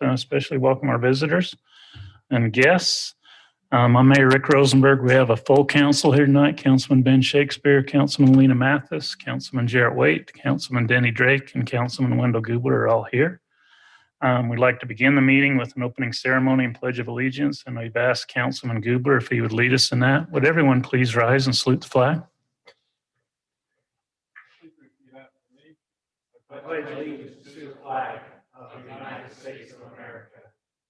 especially welcome our visitors and guests. I'm Mayor Rick Rosenberg. We have a full council here tonight. Councilman Ben Shakespeare, Councilman Lena Mathis, Councilman Jarrett Waite, Councilman Denny Drake, and Councilman Wendell Gubler are all here. We'd like to begin the meeting with an opening ceremony and pledge of allegiance, and we've asked Councilman Gubler if he would lead us in that. Would everyone please rise and salute the flag? I pledge allegiance to the flag of the United States of America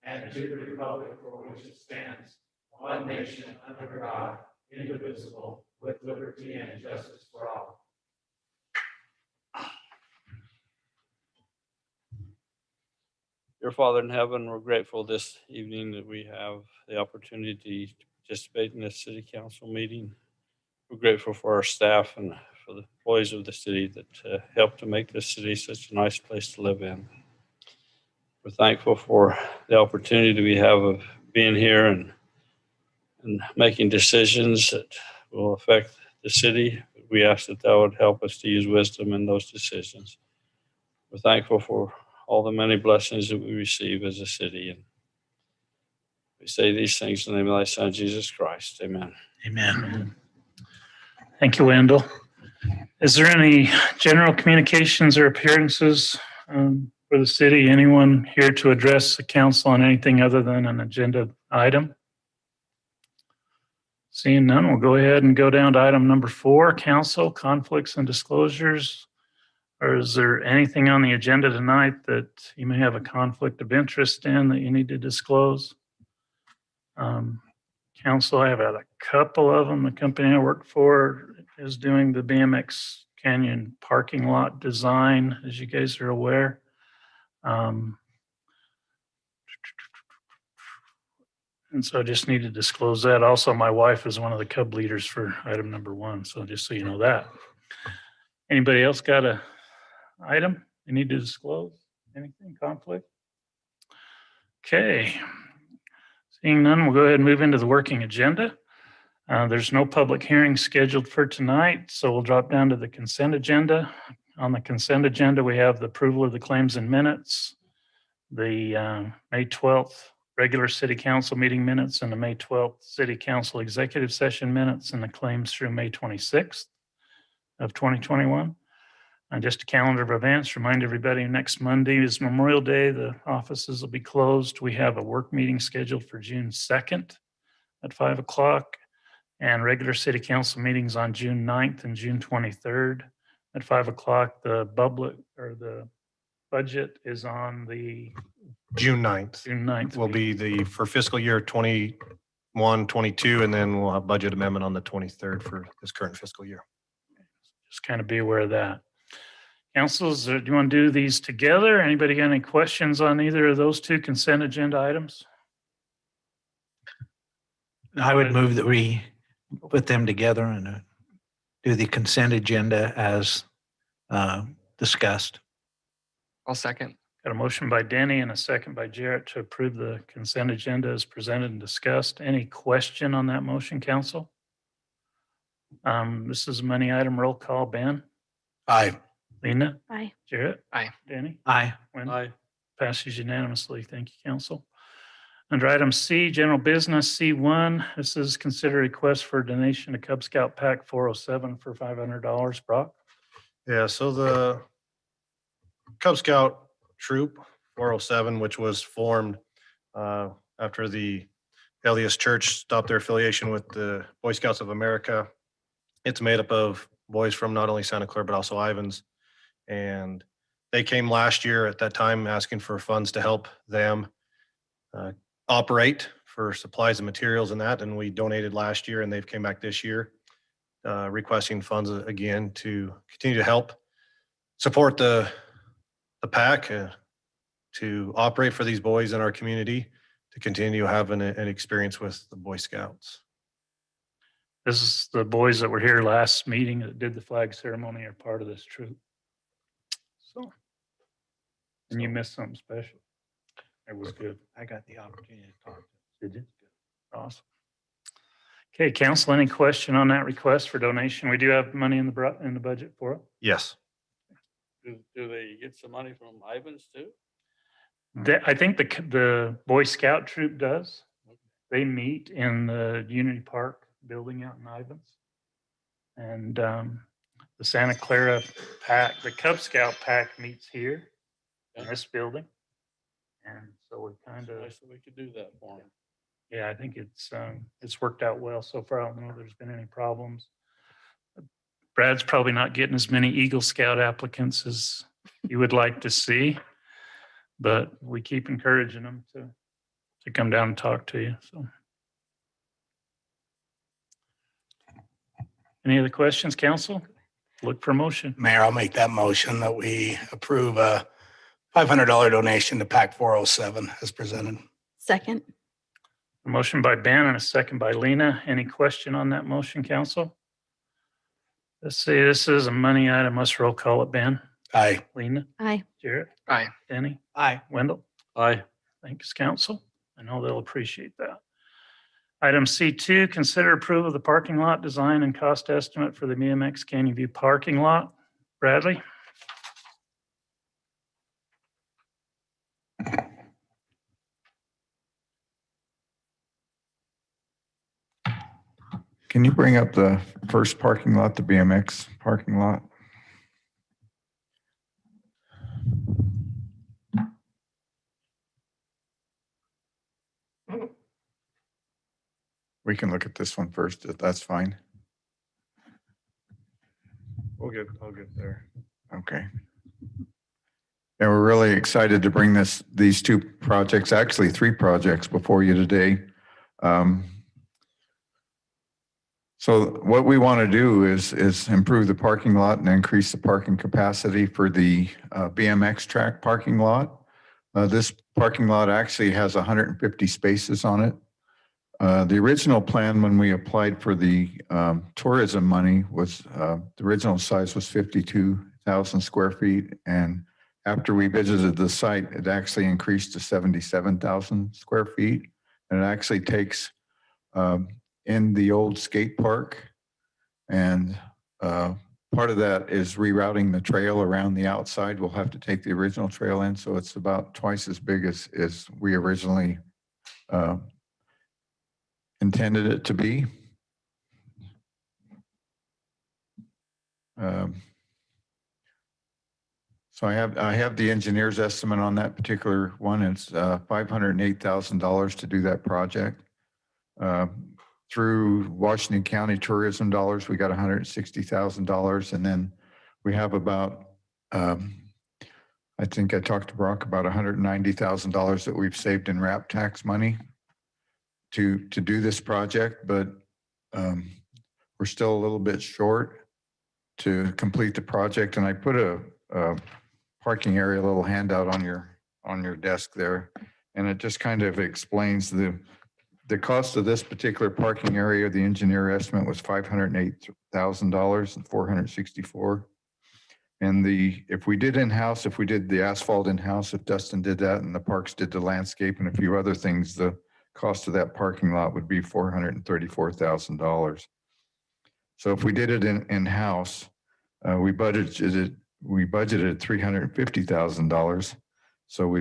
and to the republic for which it stands, one nation under God, indivisible, with liberty and justice for all. Dear Father in heaven, we're grateful this evening that we have the opportunity to participate in this city council meeting. We're grateful for our staff and for the employees of the city that help to make this city such a nice place to live in. We're thankful for the opportunity we have of being here and making decisions that will affect the city. We ask that would help us to use wisdom in those decisions. We're thankful for all the many blessings that we receive as a city. And we say these things in the name of thy Son, Jesus Christ. Amen. Amen. Thank you, Wendell. Is there any general communications or appearances for the city? Anyone here to address the council on anything other than an agenda item? Seeing none, we'll go ahead and go down to item number 4, council conflicts and disclosures. Or is there anything on the agenda tonight that you may have a conflict of interest in that you need to disclose? Council, I have had a couple of them. The company I work for is doing the BMX Canyon parking lot design, as you guys are aware. And so I just need to disclose that. Also, my wife is one of the Cub leaders for item number 1. So just so you know that. Anybody else got a item you need to disclose? Anything conflict? Okay. Seeing none, we'll go ahead and move into the working agenda. There's no public hearing scheduled for tonight, so we'll drop down to the consent agenda. On the consent agenda, we have the approval of the claims and minutes, the May 12th regular city council meeting minutes, and the May 12th city council executive session minutes, and the claims through May 26th of 2021. And just a calendar of events, remind everybody next Monday is Memorial Day. The offices will be closed. We have a work meeting scheduled for June 2nd at 5 o'clock and regular city council meetings on June 9th and June 23rd at 5 o'clock. The budget is on the June 9th. June 9th. Will be for fiscal year 21, 22, and then we'll have budget amendment on the 23rd for this current fiscal year. Just kind of be aware of that. Councils, do you want to do these together? Anybody got any questions on either of those 2 consent agenda items? I would move that we put them together and do the consent agenda as discussed. I'll second. Got a motion by Denny and a second by Jarrett to approve the consent agenda as presented and discussed. Any question on that motion, council? This is a money item roll call. Ben? Aye. Lena? Aye. Jarrett? Aye. Danny? Aye. Wendell? Aye. Passes unanimously. Thank you, council. Under item C, general business, C1, this is consider request for donation to Cub Scout Pack 407 for $500. Brock? Yeah, so the Cub Scout Troop 407, which was formed after the Elias Church stopped their affiliation with the Boy Scouts of America. It's made up of boys from not only Santa Clara, but also Ivans. And they came last year at that time asking for funds to help them operate for supplies and materials and that. And we donated last year, and they've came back this year requesting funds again to continue to help support the pack to operate for these boys in our community, to continue having an experience with the Boy Scouts. This is the boys that were here last meeting that did the flag ceremony are part of this troop. So, and you missed something special. It was good. I got the opportunity to talk. Did you? Awesome. Okay, council, any question on that request for donation? We do have money in the budget for it. Yes. Do they get some money from Ivans too? I think the Boy Scout troop does. They meet in the Unity Park building out in Ivans. And the Santa Clara pack, the Cub Scout pack meets here in this building. And so we kind of, Nice that we could do that for them. yeah, I think it's worked out well so far. I don't know if there's been any problems. Brad's probably not getting as many Eagle Scout applicants as you would like to see, but we keep encouraging them to come down and talk to you. So, any other questions, council? Look for a motion. Mayor, I'll make that motion that we approve a $500 donation to PAC 407 as presented. Second. A motion by Ben and a second by Lena. Any question on that motion, council? Let's see, this is a money item. Let's roll call it. Ben, Aye. Lena, Aye. Jarrett, Aye. Denny, Aye. Wendell. Aye. Thanks, council. I know they'll appreciate that. Item C2, consider approval of the parking lot design and cost estimate for the BMX Canyon View parking lot. Bradley? Can you bring up the first parking lot, the BMX parking lot? We can look at this one first, if that's fine. I'll get there. Okay. Yeah, we're really excited to bring these two projects, actually three projects before you today. So what we want to do is improve the parking lot and increase the parking capacity for the BMX track parking lot. This parking lot actually has 150 spaces on it. The original plan when we applied for the tourism money was the original size was 52,000 square feet. And after we visited the site, it actually increased to 77,000 square feet. And it actually takes in the old skate park. And part of that is rerouting the trail around the outside. We'll have to take the original trail in. So it's about twice as big as we originally intended it to be. So I have the engineer's estimate on that particular one. It's $508,000 to do that project. Through Washington County tourism dollars, we got $160,000. And then we have about, I think I talked to Brock about $190,000 that we've saved in RAP tax money to do this project, but we're still a little bit short to complete the project. And I put a parking area little handout on your desk there, and it just kind of explains the cost of this particular parking area. The engineer estimate was $508,000 and $464. And if we did in-house, if we did the asphalt in-house, if Dustin did that and the parks did the landscape and a few other things, the cost of that parking lot would be $434,000. So if we did it in-house, we budgeted $350,000. So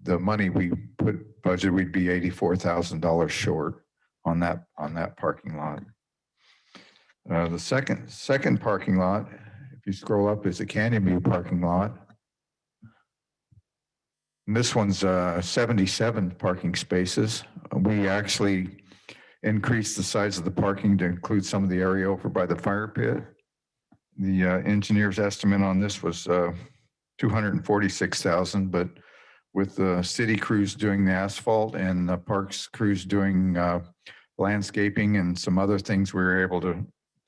the money we put budget, we'd be $84,000 short on that parking lot. The second parking lot, if you scroll up, is the Canyon View parking lot. And this one's 77 parking spaces. We actually increased the size of the parking to include some of the area over by the fire pit. The engineer's estimate on this was $246,000, but with the city crews doing the asphalt and the parks crews doing landscaping and some other things, we were able to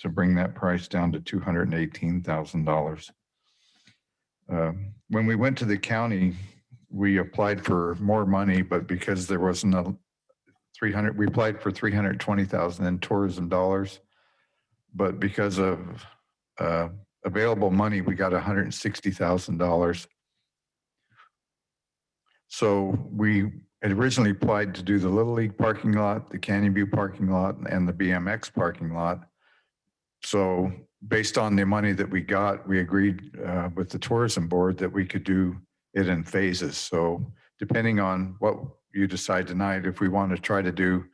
bring that price down to $218,000. When we went to the county, we applied for more money, but because there wasn't we applied for $320,000 in tourism dollars, but because of available money, we got $160,000. So we had originally applied to do the Little League parking lot, the Canyon View parking lot, and the BMX parking lot. So based on the money that we got, we agreed with the tourism board that we could do it in phases. So depending on what you decide tonight, if we want to try to do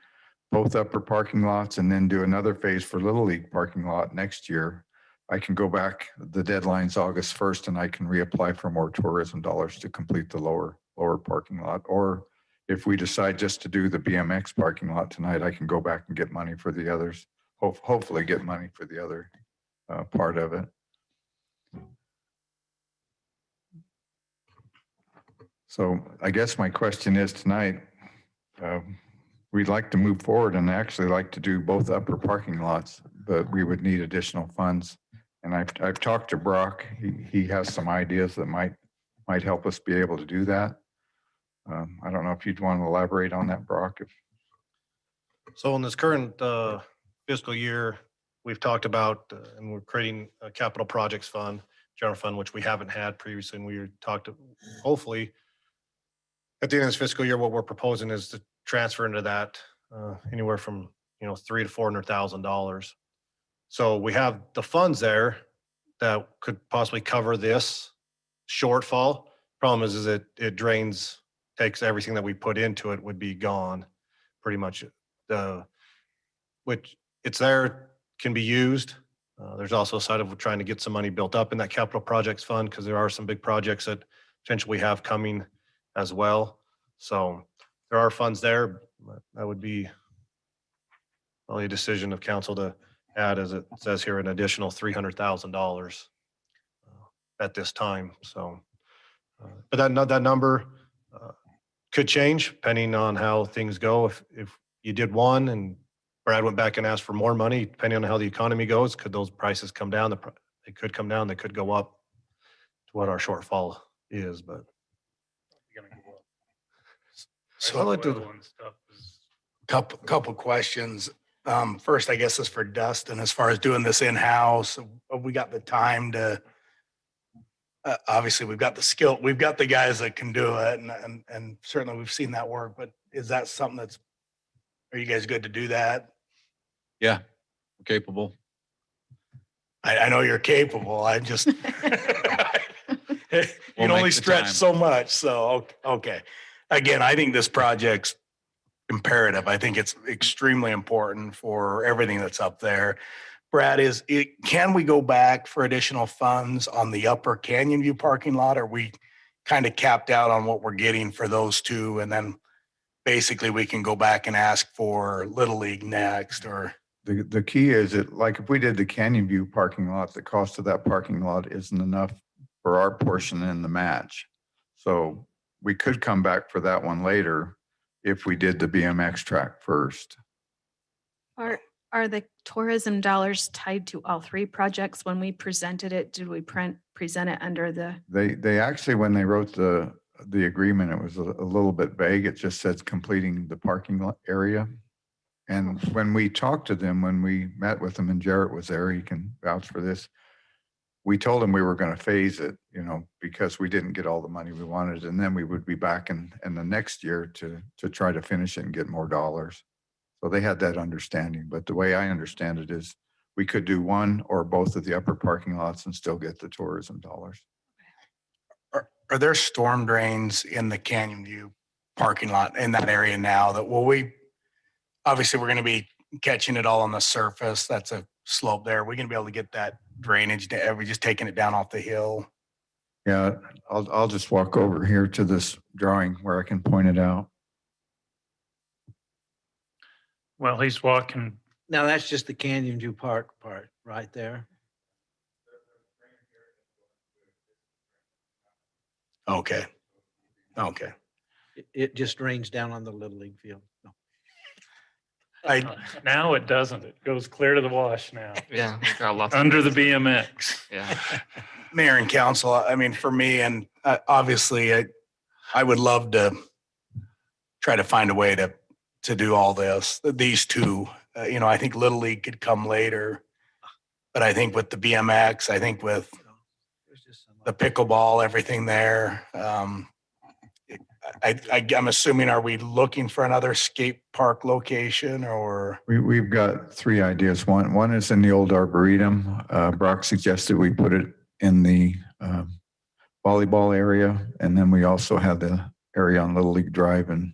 both upper parking lots and then do another phase for Little League parking lot next year, I can go back, the deadline's August 1st, and I can reapply for more tourism dollars to complete the lower parking lot. Or if we decide just to do the BMX parking lot tonight, I can go back and get money for the others, hopefully get money for the other part of it. So I guess my question is tonight, we'd like to move forward and actually like to do both upper parking lots, but we would need additional funds. And I've talked to Brock. He has some ideas that might help us be able to do that. I don't know if you'd want to elaborate on that, Brock. So in this current fiscal year, we've talked about, and we're creating a capital projects fund, general fund, which we haven't had previously. And we talked, hopefully, at the end of this fiscal year, what we're proposing is to transfer into that anywhere from, $300,000 to $400,000. So we have the funds there that could possibly cover this shortfall. Problem is it drains, takes everything that we put into it would be gone pretty much. Which it's there, can be used. There's also a side of trying to get some money built up in that capital projects fund because there are some big projects that potentially we have coming as well. So there are funds there. But that would be only a decision of council to add, as it says here, an additional $300,000 at this time. So, but that number could change depending on how things go. If you did one and Brad went back and asked for more money, depending on how the economy goes, could those prices come down? They could come down. They could go up to what our shortfall is, but. So I'd like to- couple questions. First, I guess is for Dustin, as far as doing this in-house, we got the time to, obviously we've got the skill, we've got the guys that can do it and certainly we've seen that work, but is that something are you guys good to do that? Yeah, we're capable. I know you're capable. I just, you We'll can only make the stretch time. so much. So, okay. Again, I think this project's imperative. I think it's extremely important for everything that's up there. Brad, can we go back for additional funds on the upper Canyon View parking lot? Or are we kind of capped out on what we're getting for those two? And then basically we can go back and ask for Little League next, or. The key is like if we did the Canyon View parking lot, the cost of that parking lot isn't enough for our portion in the match. So we could come back for that one later if we did the BMX track first. Are the tourism dollars tied to all three projects? When we presented it, did we present it under the? They actually, when they wrote the agreement, it was a little bit vague. It just says completing the parking lot area. And when we talked to them, when we met with them, and Jarrett was there, he can vouch for this. We told them we were going to phase it, because we didn't get all the money we wanted. And then we would be back in the next year to try to finish it and get more dollars. So they had that understanding. But the way I understand it is we could do one or both of the upper parking lots and still get the tourism dollars. Are there storm drains in the Canyon View parking lot in that area now that obviously we're going to be catching it all on the surface. That's a slope there. We're going to be able to get that drainage. Are we just taking it down off the hill? Yeah, I'll just walk over here to this drawing where I can point it out. Well, he's walking. Now that's just the Canyon View Park part right there. Okay. It just drains down on the Little League field. No. Now it doesn't. It goes clear to the wash now. Yeah. we've got lots of- Under the BMX. Yeah. Mayor and council, I mean, for me, and obviously I would love to try to find a way to do all these two. I think Little League could come later, but I think with the BMX, I think with the pickleball, everything there, I'm assuming, are we looking for another skate park location, or? We've got three ideas. One is in the old Arboretum. Brock suggested we put it in the volleyball area. And then we also have the area on Little League Drive and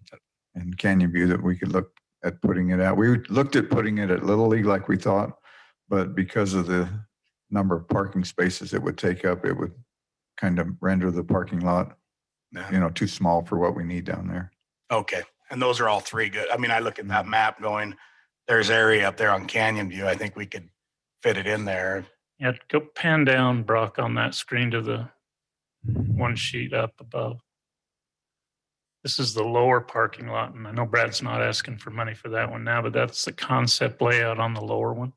Canyon View that we could look at putting it at. We looked at putting it at Little League like we thought, but because of the number of parking spaces it would take up, it would kind of render the parking lot, too small for what we need down there. Okay. And those are all three good. I mean, I look at that map going, there's area up there on Canyon View. I think we could fit it in there. Yeah, go pan down, Brock, on that screen to the one sheet up above. This is the lower parking lot, and I know Brad's not asking for money for that one now, but that's the concept layout on the lower one.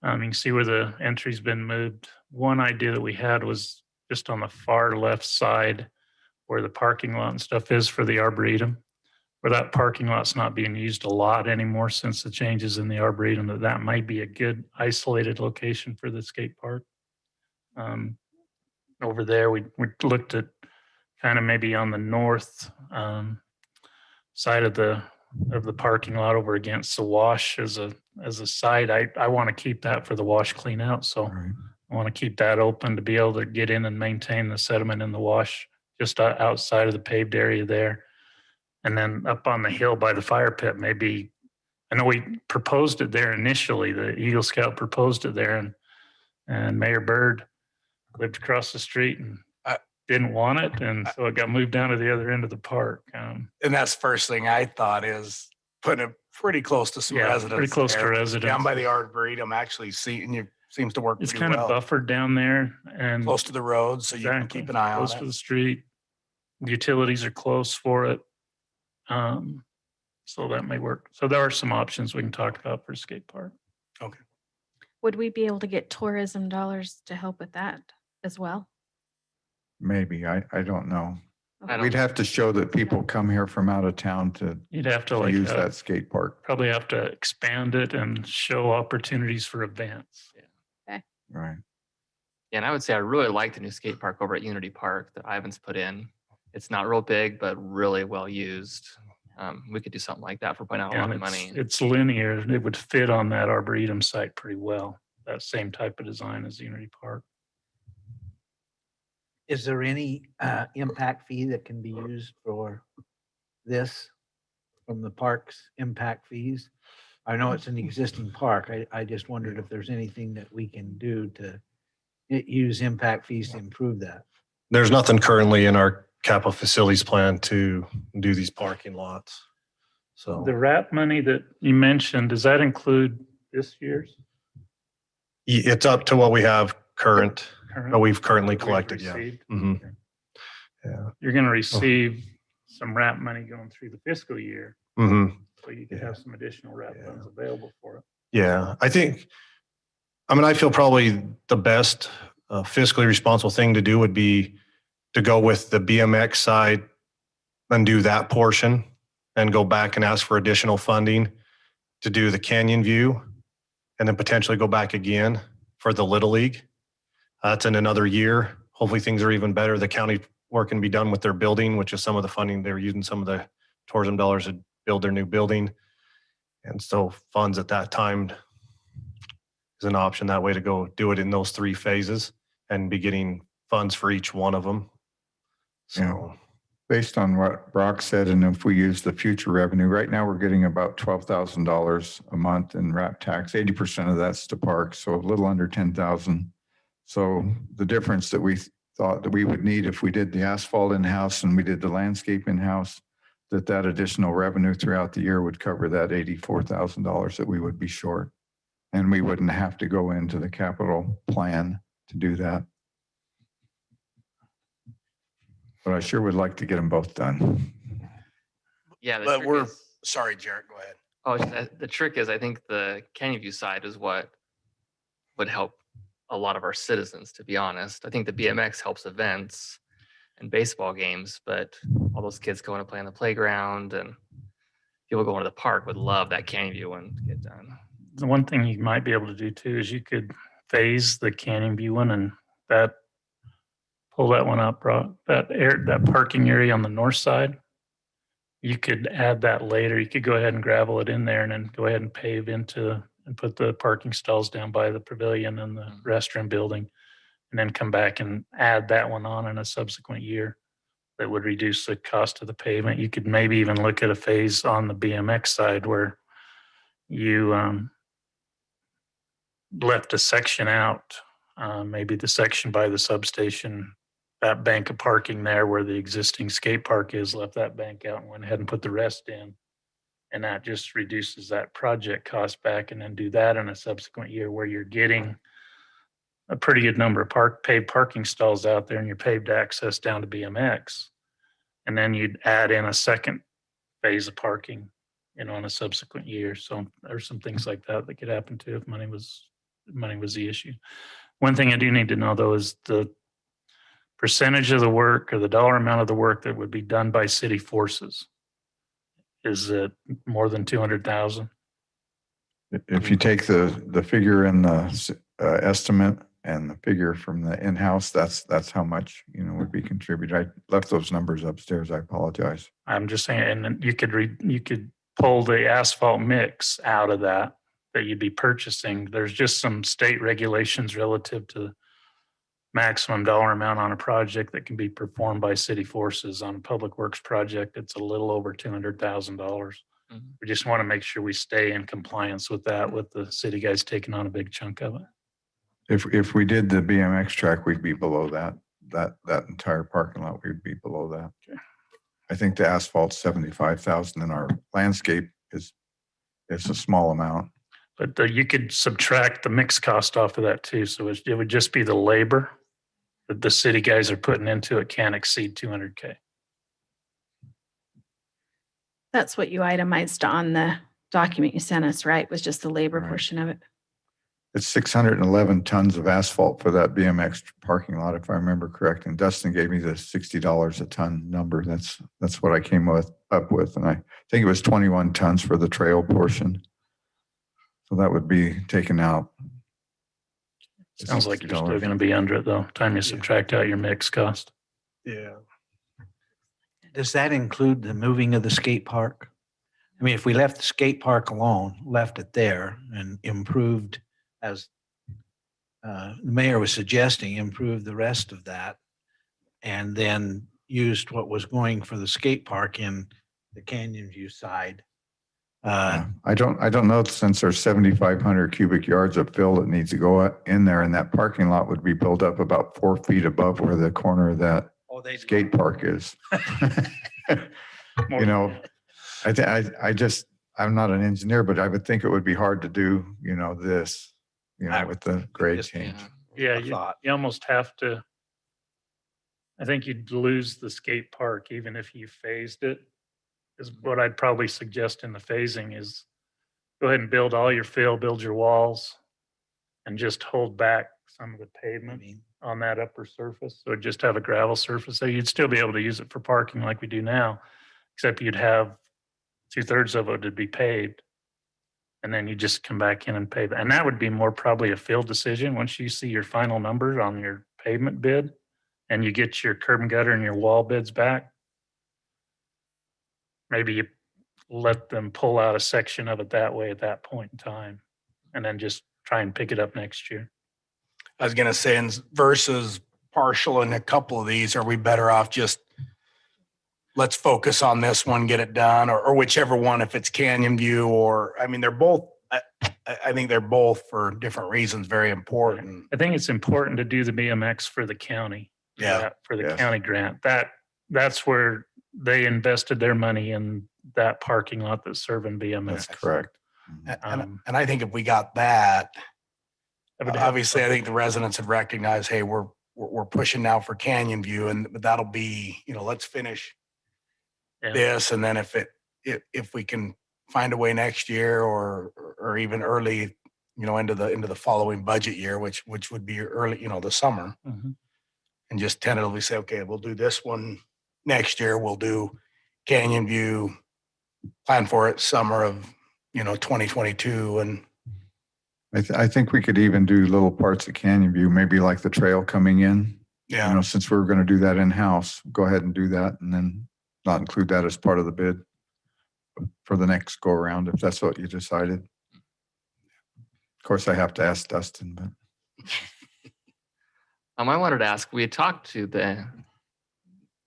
You can see where the entry's been moved. One idea that we had was just on the far left side where the parking lot and stuff is for the Arboretum, where that parking lot's not being used a lot anymore since the changes in the Arboretum, that might be a good isolated location for the skate park. Over there, we looked at kind of maybe on the north side of the parking lot over against the wash as a site. I want to keep that for the wash clean out. So Right. I want to keep that open to be able to get in and maintain the sediment in the wash just outside of the paved area there. And then up on the hill by the fire pit, maybe, I know we proposed it there initially, the Eagle Scout proposed it there, and Mayor Byrd lived across the street and didn't want it. And so it got moved down to the other end of the park. And that's the first thing I thought is putting it pretty close to some Yeah, residents. pretty close to there. residents. Down by the Arboretum, actually seems to work It's pretty kind of well. buffered down there and Close to the road, so you can exactly, keep an eye on close to it. the street. The utilities are close for it. So that may work. So there are some options we can talk about for a skate park. Would we be able to get tourism dollars to help with that as well? Maybe, I don't know. I We'd don't, have to show that people come here from out of town to You'd have to to like use that skate park. probably have to expand it and show opportunities for events. Right. yeah, and I would say I really like the new skate park over at Unity Park that Ivan's put in. It's not real big, but really well used. We could do something like that for putting out a lot And of money. it's linear. It would fit on that Arboretum site pretty well. That same type of design as Unity Park. Is there any impact fee that can be used for this from the park's impact fees? I know it's an existing park. I just wondered if there's anything that we can do to use impact fees to improve that. There's nothing currently in our capital facilities plan to do these parking lots. So The RAP money that you mentioned, does that include this year's? it's up to what we have current, what we've currently We've collected. Yeah. received? Mhm. Okay. Yeah. You're going to receive some RAP money going through the fiscal year, hmm so you could have some additional RAP Yeah. funds available for it. Yeah. I feel probably the best fiscally responsible thing to do would be to go with the BMX side and do that portion and go back and ask for additional funding to do the Canyon View and then potentially go back again for the Little League. That's in another year. Hopefully things are even better. The county work can be done with their building, which is some of the funding. They're using some of the tourism dollars to build their new building. And so funds at that time is an option that way to go do it in those three phases and be getting funds for each one of them. So, Based on what Brock said, and if we use the future revenue, right now we're getting about $12,000 a month in RAP tax. 80% of that's to parks, so a little under 10,000. So the difference that we thought that we would need if we did the asphalt in-house and we did the landscape in-house, that additional revenue throughout the year would cover that $84,000 that we would be short. And we wouldn't have to go into the capital plan to do that. But I sure would like to get them both done. Yeah, the But trick we're, is- sorry, Jared, go ahead. Oh, the trick is I think the Canyon View side is what would help a lot of our citizens, to be honest. I think the BMX helps events and baseball games, but all those kids going to play on the playground and people going to the park would love that Canyon View one to get done. The one thing you might be able to do too is you could phase the Canyon View one and pull that one up, that parking area on the north side. You could add that later. You could go ahead and gravel it in there and then go ahead and pave into and put the parking stalls down by the pavilion and the restroom building, and then come back and add that one on in a subsequent year. that would reduce the cost of the pavement. You could maybe even look at a phase on the BMX side where you left a section out, maybe the section by the substation, that bank of parking there where the existing skate park is, left that bank out and went ahead and put the rest in. And that just reduces that project cost back, and then do that in a subsequent year where you're getting a pretty good number of paved parking stalls out there and your paved access down to BMX. And then you'd add in a second phase of parking, in a subsequent year. So there's some things like that that could happen too if money was the issue. One thing I do need to know though is the percentage of the work or the dollar amount of the work that would be done by city forces. Is it more than 200,000? If you take the figure in the estimate and the figure from the in-house, that's how much, would be contributed. I left those numbers upstairs. I apologize. I'm just saying, and then you could pull the asphalt mix out of that you'd be purchasing. There's just some state regulations relative to maximum dollar amount on a project that can be performed by city forces. On a public works project, it's a little over $200,000. We just want to make sure we stay in compliance with that, with the city guys taking on a big chunk of it. If we did the BMX track, we'd be below that entire parking lot, we'd be below that. Okay. I think the asphalt's 75,000 and our landscape is a small amount. But you could subtract the mix cost off of that too. So it would just be the labor that the city guys are putting into it can't exceed 200K. That's what you itemized on the document you sent us, right? Was just the labor Right. portion of it. It's 611 tons of asphalt for that BMX parking lot, if I remember correct. And Dustin gave me the $60 a ton number. That's what I came up with. And I think it was 21 tons for the trail portion. So that would be taken out. Sounds like you're still $60. going to be under it though. Time you subtract out your mix cost. Yeah. Does that include the moving of the skate park? I mean, if we left the skate park alone, left it there and improved, as the mayor was suggesting, improved the rest of that, and then used what was going for the skate park in the Canyon View side. I don't know, since there's 7,500 cubic yards of fill that needs to go in there, and that parking lot would be built up about 4 feet above where the corner of that skate park is. I'm not an engineer, but I would think it would be hard to do, this, with the grade change. Yeah, I thought. you almost have to. I think you'd lose the skate park even if you phased it. Is what I'd probably suggest in the phasing is go ahead and build all your fill, build your walls, and just hold back some of the pavement on that upper surface. So just have a gravel surface. So you'd still be able to use it for parking like we do now, except you'd have 2/3 of it would be paved. And then you just come back in and pave. And that would be more probably a field decision once you see your final numbers on your pavement bid and you get your curb and gutter and your wall bids back. Maybe you let them pull out a section of it that way at that point in time, and then just try and pick it up next year. I was going to say, versus partial in a couple of these, are we better off just let's focus on this one, get it done, or whichever one, if it's Canyon View they're both, I think they're both for different reasons, very important. I think it's important to do the BMX for the county. Yeah. For the Yes. county grant. That's where they invested their money in that parking lot that's serving BMX. That's correct. And I think if we got that, I would have- obviously, I think the residents have recognized, hey, we're pushing now for Canyon View, and that'll be, let's finish Yeah. this, and then if we can find a way next year or even early, into the following budget year, which would be early, the summer, Mhm. and just tentatively say, okay, we'll do this one next year. We'll do Canyon View, plan for it summer of 2022, and I think we could even do little parts of Canyon View, maybe like the trail coming in. yeah. Since we were going to do that in-house, go ahead and do that and then not include that as part of the bid for the next go around, if that's what you decided. Of course, I have to ask Dustin, but I wanted to ask, we had talked to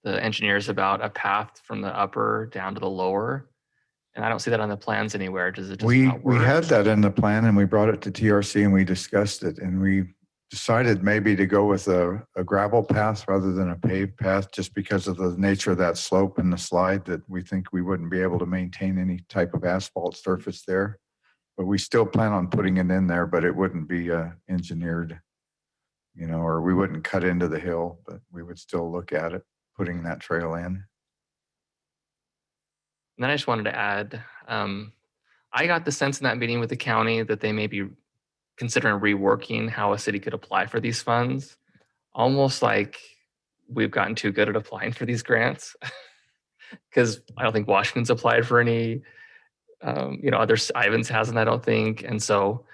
the engineers about a path from the upper down to the lower. And I don't see that on the plans anywhere. Does it just not We work? had that in the plan and we brought it to TRC and we discussed it and we decided maybe to go with a gravel path rather than a paved path, just because of the nature of that slope and the slide, that we think we wouldn't be able to maintain any type of asphalt surface there. But we still plan on putting it in there, but it wouldn't be engineered, or we wouldn't cut into the hill, but we would still look at it, putting that trail in. And then I just wanted to add, I got the sense in that meeting with the county that they may be considering reworking how a city could apply for these funds, almost like we've gotten too good at applying for these grants. Because I don't think Washington's applied for any, Ivans hasn't, I don't think. And so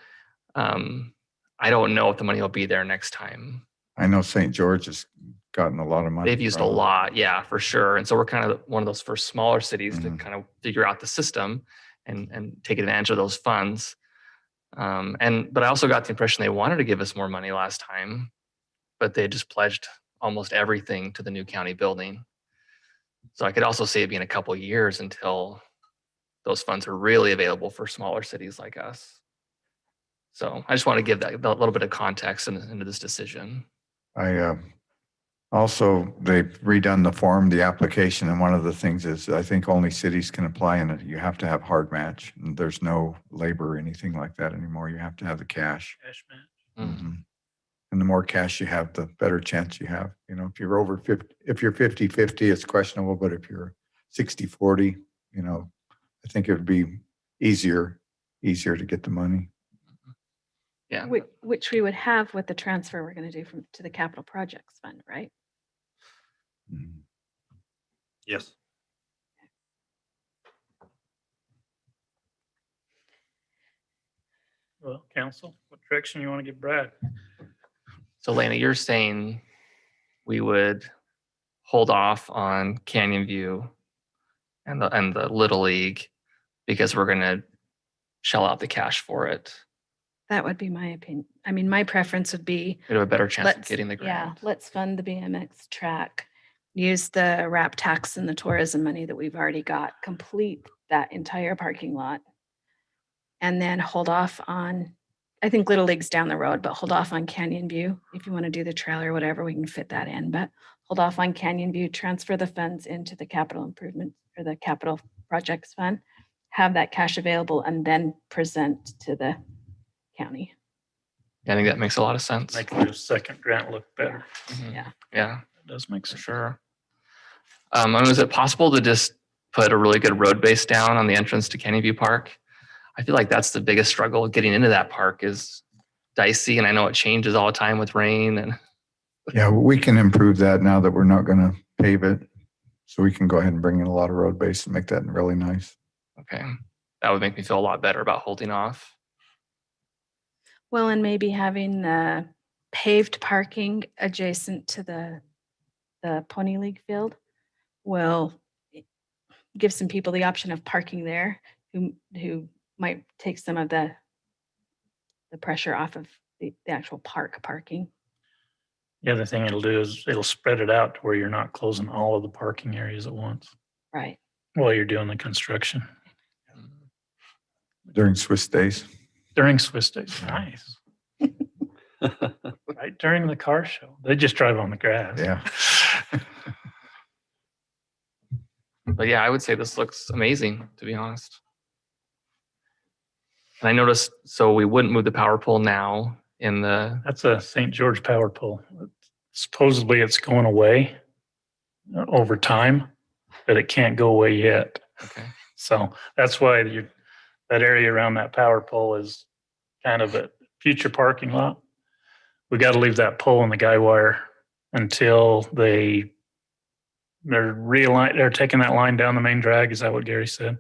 I don't know if the money will be there next time. I know St. George has gotten a lot of money. They've used a from it. lot, yeah, for sure. And so we're kind of one of those first smaller cities to Mhm. kind of figure out the system and take advantage of those funds. But I also got the impression they wanted to give us more money last time, but they just pledged almost everything to the new county building. So I could also see it being a couple of years until those funds are really available for smaller cities like us. So I just want to give that a little bit of context into this decision. Also, they've redone the form, the application, and one of the things is I think only cities can apply and you have to have hard match. And there's no labor or anything like that anymore. You have to have the cash. Cash match. Mm. Mhm. And the more cash you have, the better chance you have. If you're over 50, if you're 50-50, it's questionable, but if you're 60-40, I think it would be easier to get the money. Yeah. Which we would have with the transfer we're going to do to the capital projects fund, right? Mhm. Yes. Well, council, what direction you want to give Brad? So Lana, you're saying we would hold off on Canyon View and the Little League because we're going to shell out the cash for it. That would be my opinion. I mean, my preference would be We have a better chance of let's, getting the yeah, grant. let's fund the BMX track. Use the wrap tax and the tourism money that we've already got, complete that entire parking lot. And then hold off on, I think Little League's down the road, but hold off on Canyon View. If you want to do the trail or whatever, we can fit that in, but hold off on Canyon View, transfer the funds into the capital improvement or the capital projects fund, have that cash available and then present to the county. I think that makes a lot of sense. Make the second grant look better. Mhm. Yeah. Yeah, It does make for sense. sure. Is it possible to just put a really good road base down on the entrance to Canyon View Park? I feel like that's the biggest struggle getting into that park is dicey, and I know it changes all the time with rain and Yeah, we can improve that now that we're not going to pave it. So we can go ahead and bring in a lot of road base and make that really nice. okay, that would make me feel a lot better about holding off. Well, and maybe having the paved parking adjacent to the Pony League field will give some people the option of parking there who might take some of the pressure off of the actual park parking. The other thing it'll do is it'll spread it out to where you're not closing all of the parking areas at once Right. while you're doing the construction During Swiss days. during Swiss days. Nice. Right during the car show. They just drive on the grass. Yeah. But yeah, I would say this looks amazing, to be honest. And I noticed, so we wouldn't move the power pole now in the, That's a St. George power pole. Supposedly it's going away over time, but it can't go away yet. okay, So that's why that area around that power pole is kind of a future parking lot. We got to leave that pole in the guy wire until they're they're taking that line down the main drag. Is that what Gary said?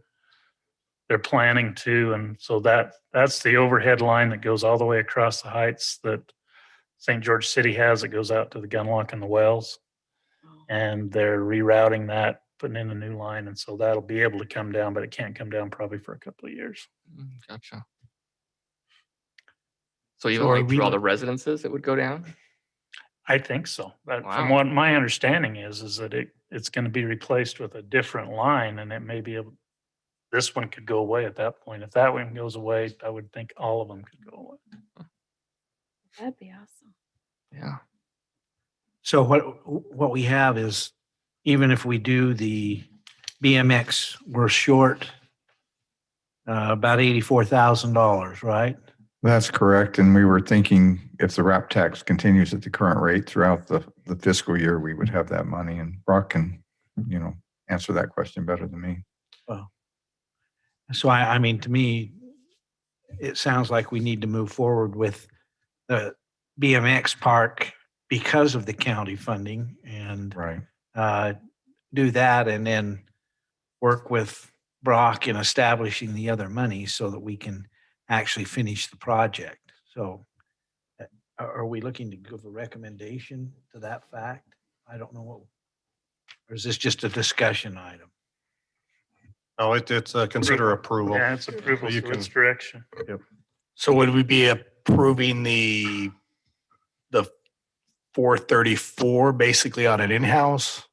They're planning to, and so that's the overhead line that goes all the way across the heights that St. George City has. It goes out to the Gunlock and the Wells, and they're rerouting that, putting in a new line, and so that'll be able to come down, but it can't come down probably for a couple of years. gotcha. So even So are like we through all lo- the residences, it would go down? I think so. From Wow. what my understanding is that it it's going to be replaced with a different line, and it may be able, this one could go away at that point. If that one goes away, I would think all of them could go away. That'd be awesome. Yeah. So what we have is, even if we do the BMX, we're short about $84,000, right? That's correct. And we were thinking if the RAP tax continues at the current rate throughout the fiscal year, we would have that money. And Brock can, answer that question better than me. So I mean, to me, it sounds like we need to move forward with the BMX park because of the county funding and Right. do that, and then work with Brock in establishing the other money so that we can actually finish the project. So are we looking to give a recommendation to that fact? I don't know. Or is this just a discussion item? No, it's a consider approval. Yeah, it's approval, You so it's can- direction. So would we be approving the 434 basically on an in-house?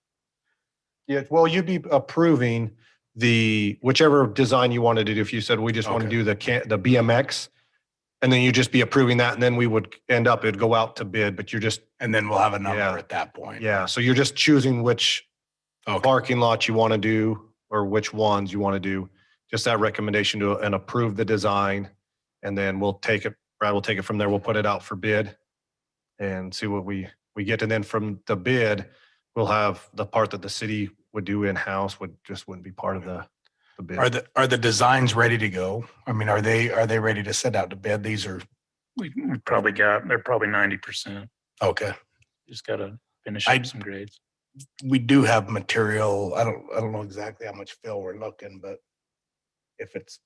Yeah, well, you'd be approving the whichever design you wanted to do. If you said we just want to Okay. do the BMX, and then you just be approving that, and then we would end up, it'd go out to bid, but you're just, And then we'll have a number Yeah. at that point. yeah, so you're just choosing which Okay. parking lot you want to do or which ones you want to do. Just that recommendation to and approve the design, and then Brad will take it from there. We'll put it out for bid and see what we get. And then from the bid, we'll have the part that the city would do in-house wouldn't be part of the bid. Are the designs ready to go? I mean, are they ready to send out to bid? These are, We they're probably 90%. okay. Just got to finish I- up some grades. We do have material. I don't know exactly how much fill we're looking, but if it's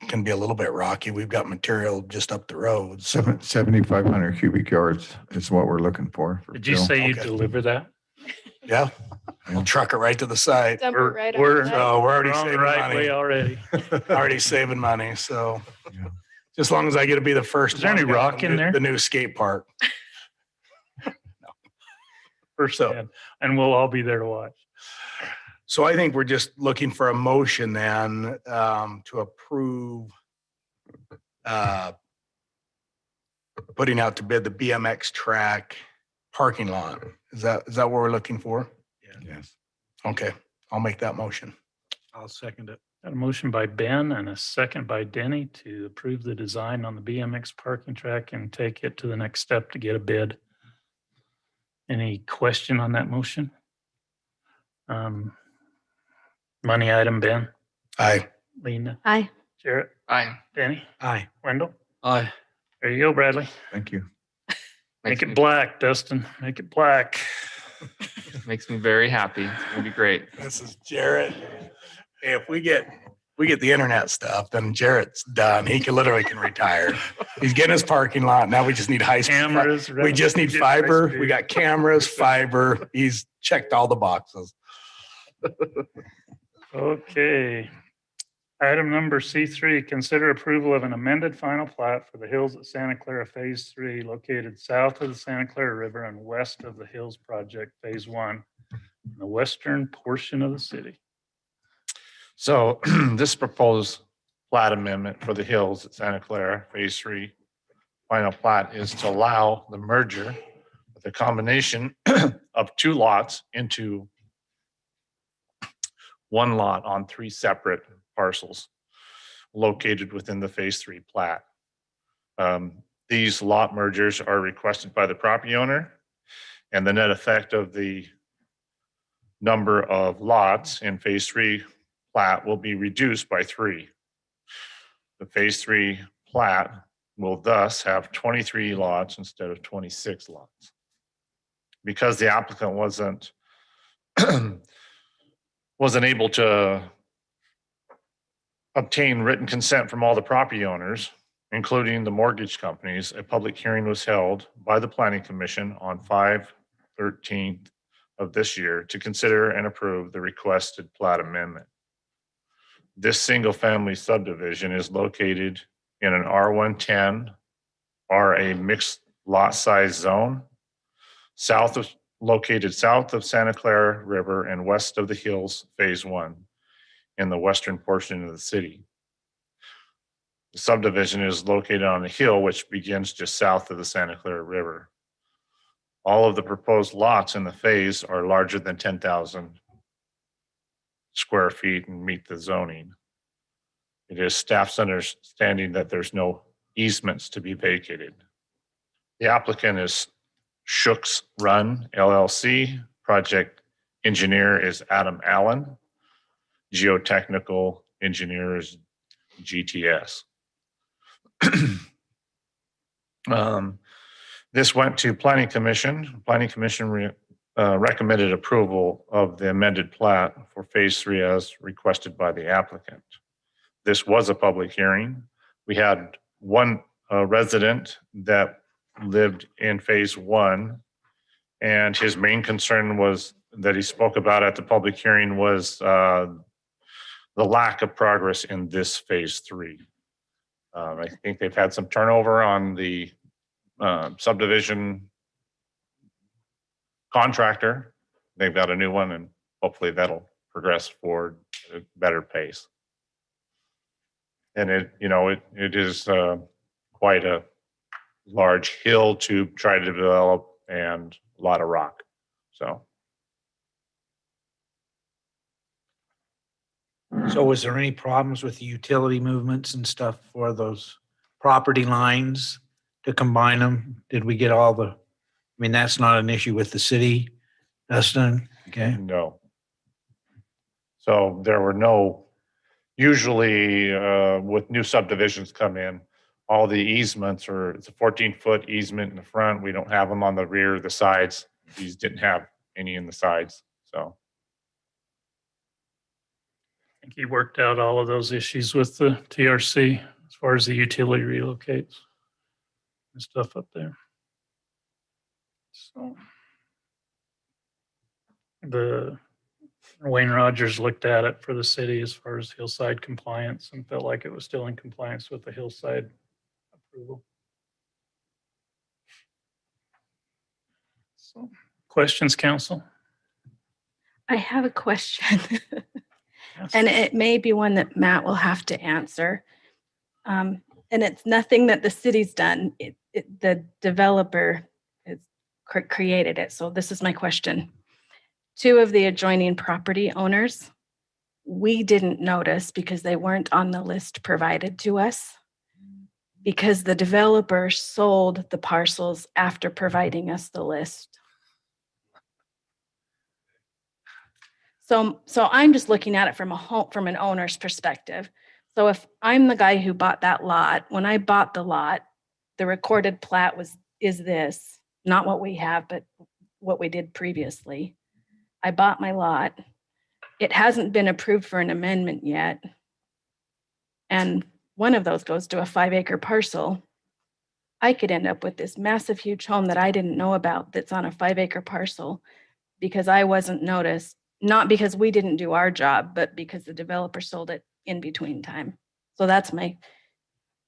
can be a little bit rocky, we've got material just up the road. So 7,500 cubic yards is what we're looking for. Did you fill. say you Okay. deliver that? yeah, we'll truck it right to the site. Dump it We're- right on we're- the So side. we're already We're on the saving right money. way already. Already saving money. So Yeah. just as long as I get to be the first. Is there any one down rock the in new- there? The new skate park. First, So- and we'll all be there to watch. So I think we're just looking for a motion then to approve putting out to bid the BMX track parking lot. Is that what we're looking for? Yes. Okay, I'll make that motion. I'll second it. Got a motion by Ben and a second by Denny to approve the design on the BMX parking track and take it to the next step to get a bid. Any question on that motion? Money item, Ben, Aye. Lena, Aye. Jarrett, Aye. Denny, Aye. Wendell. Aye. There you go, Bradley. Thank you. Make it black, Dustin. Make it black. Makes me very happy. It's gonna be great. This is Jarrett. Hey, if we get the internet stuff, then Jarrett's done. He can retire. He's getting his parking lot. Now we just need high speed. Cameras. We just need fiber. We got cameras, fiber. He's checked all the boxes. Okay. Item number C3, consider approval of an amended final plat for the Hills at Santa Clara Phase 3 located south of the Santa Clara River and west of the Hills Project Phase 1, in the western portion of the city. So this proposed plat amendment for the Hills at Santa Clara Phase 3 final plat is to allow the merger with a combination of two lots into one lot on three separate parcels located within the Phase 3 plat. These lot mergers are requested by the property owner, and the net effect of the number of lots in Phase 3 plat will be reduced by 3. The Phase 3 plat will thus have 23 lots instead of 26 lots. Because the applicant wasn't able to obtain written consent from all the property owners, including the mortgage companies, a public hearing was held by the Planning Commission on 5/13 of this year to consider and approve the requested plat amendment. This single-family subdivision is located in an R110, RA mixed lot size zone, southwest located south of Santa Clara River and west of the hills, Phase 1, in the western portion of the city. The subdivision is located on a hill which begins just south of the Santa Clara River. All of the proposed lots in the phase are larger than 10,000 square feet and meet the zoning. It is staff's understanding that there's no easements to be vacated. The applicant is Shooks Run LLC. Project engineer is Adam Allen. Geotechnical engineer is GTS. This went to Planning Commission. Planning Commission recommended approval of the amended plat for Phase 3 as requested by the applicant. This was a public hearing. We had one resident that lived in Phase 1, and his main concern was that he spoke about at the public hearing was the lack of progress in this Phase 3. I think they've had some turnover on the subdivision contractor. They've got a new one, and hopefully that'll progress forward at a better pace. And it is quite a large hill to try to develop and a lot of rock. So So was there any problems with the utility movements and stuff for those property lines to combine them? Did we get all the, I mean, that's not an issue with the city, Dustin? Okay. no. So there were no, usually with new subdivisions come in, all the easements it's a 14-foot easement in the front. We don't have them on the rear, the sides. These didn't have any in the sides, so. I think he worked out all of those issues with the TRC as far as the utility relocates and stuff up there. So the Wayne Rogers looked at it for the city as far as hillside compliance and felt like it was still in compliance with the hillside approval. So, questions, council? I have a question. Yes. And it may be one that Matt will have to answer. And it's nothing that the city's done. The developer has created it. So this is my question. 2 of the adjoining property owners, we didn't notice because they weren't on the list provided to us, because the developer sold the parcels after providing us the list. So I'm just looking at it from an owner's perspective. So if I'm the guy who bought that lot, when I bought the lot, the recorded plat is this, not what we have, but what we did previously. I bought my lot. It hasn't been approved for an amendment yet. And one of those goes to a 5-acre parcel. I could end up with this massive, huge home that I didn't know about that's on a 5-acre parcel because I wasn't noticed. Not because we didn't do our job, but because the developer sold it in between time. So that's my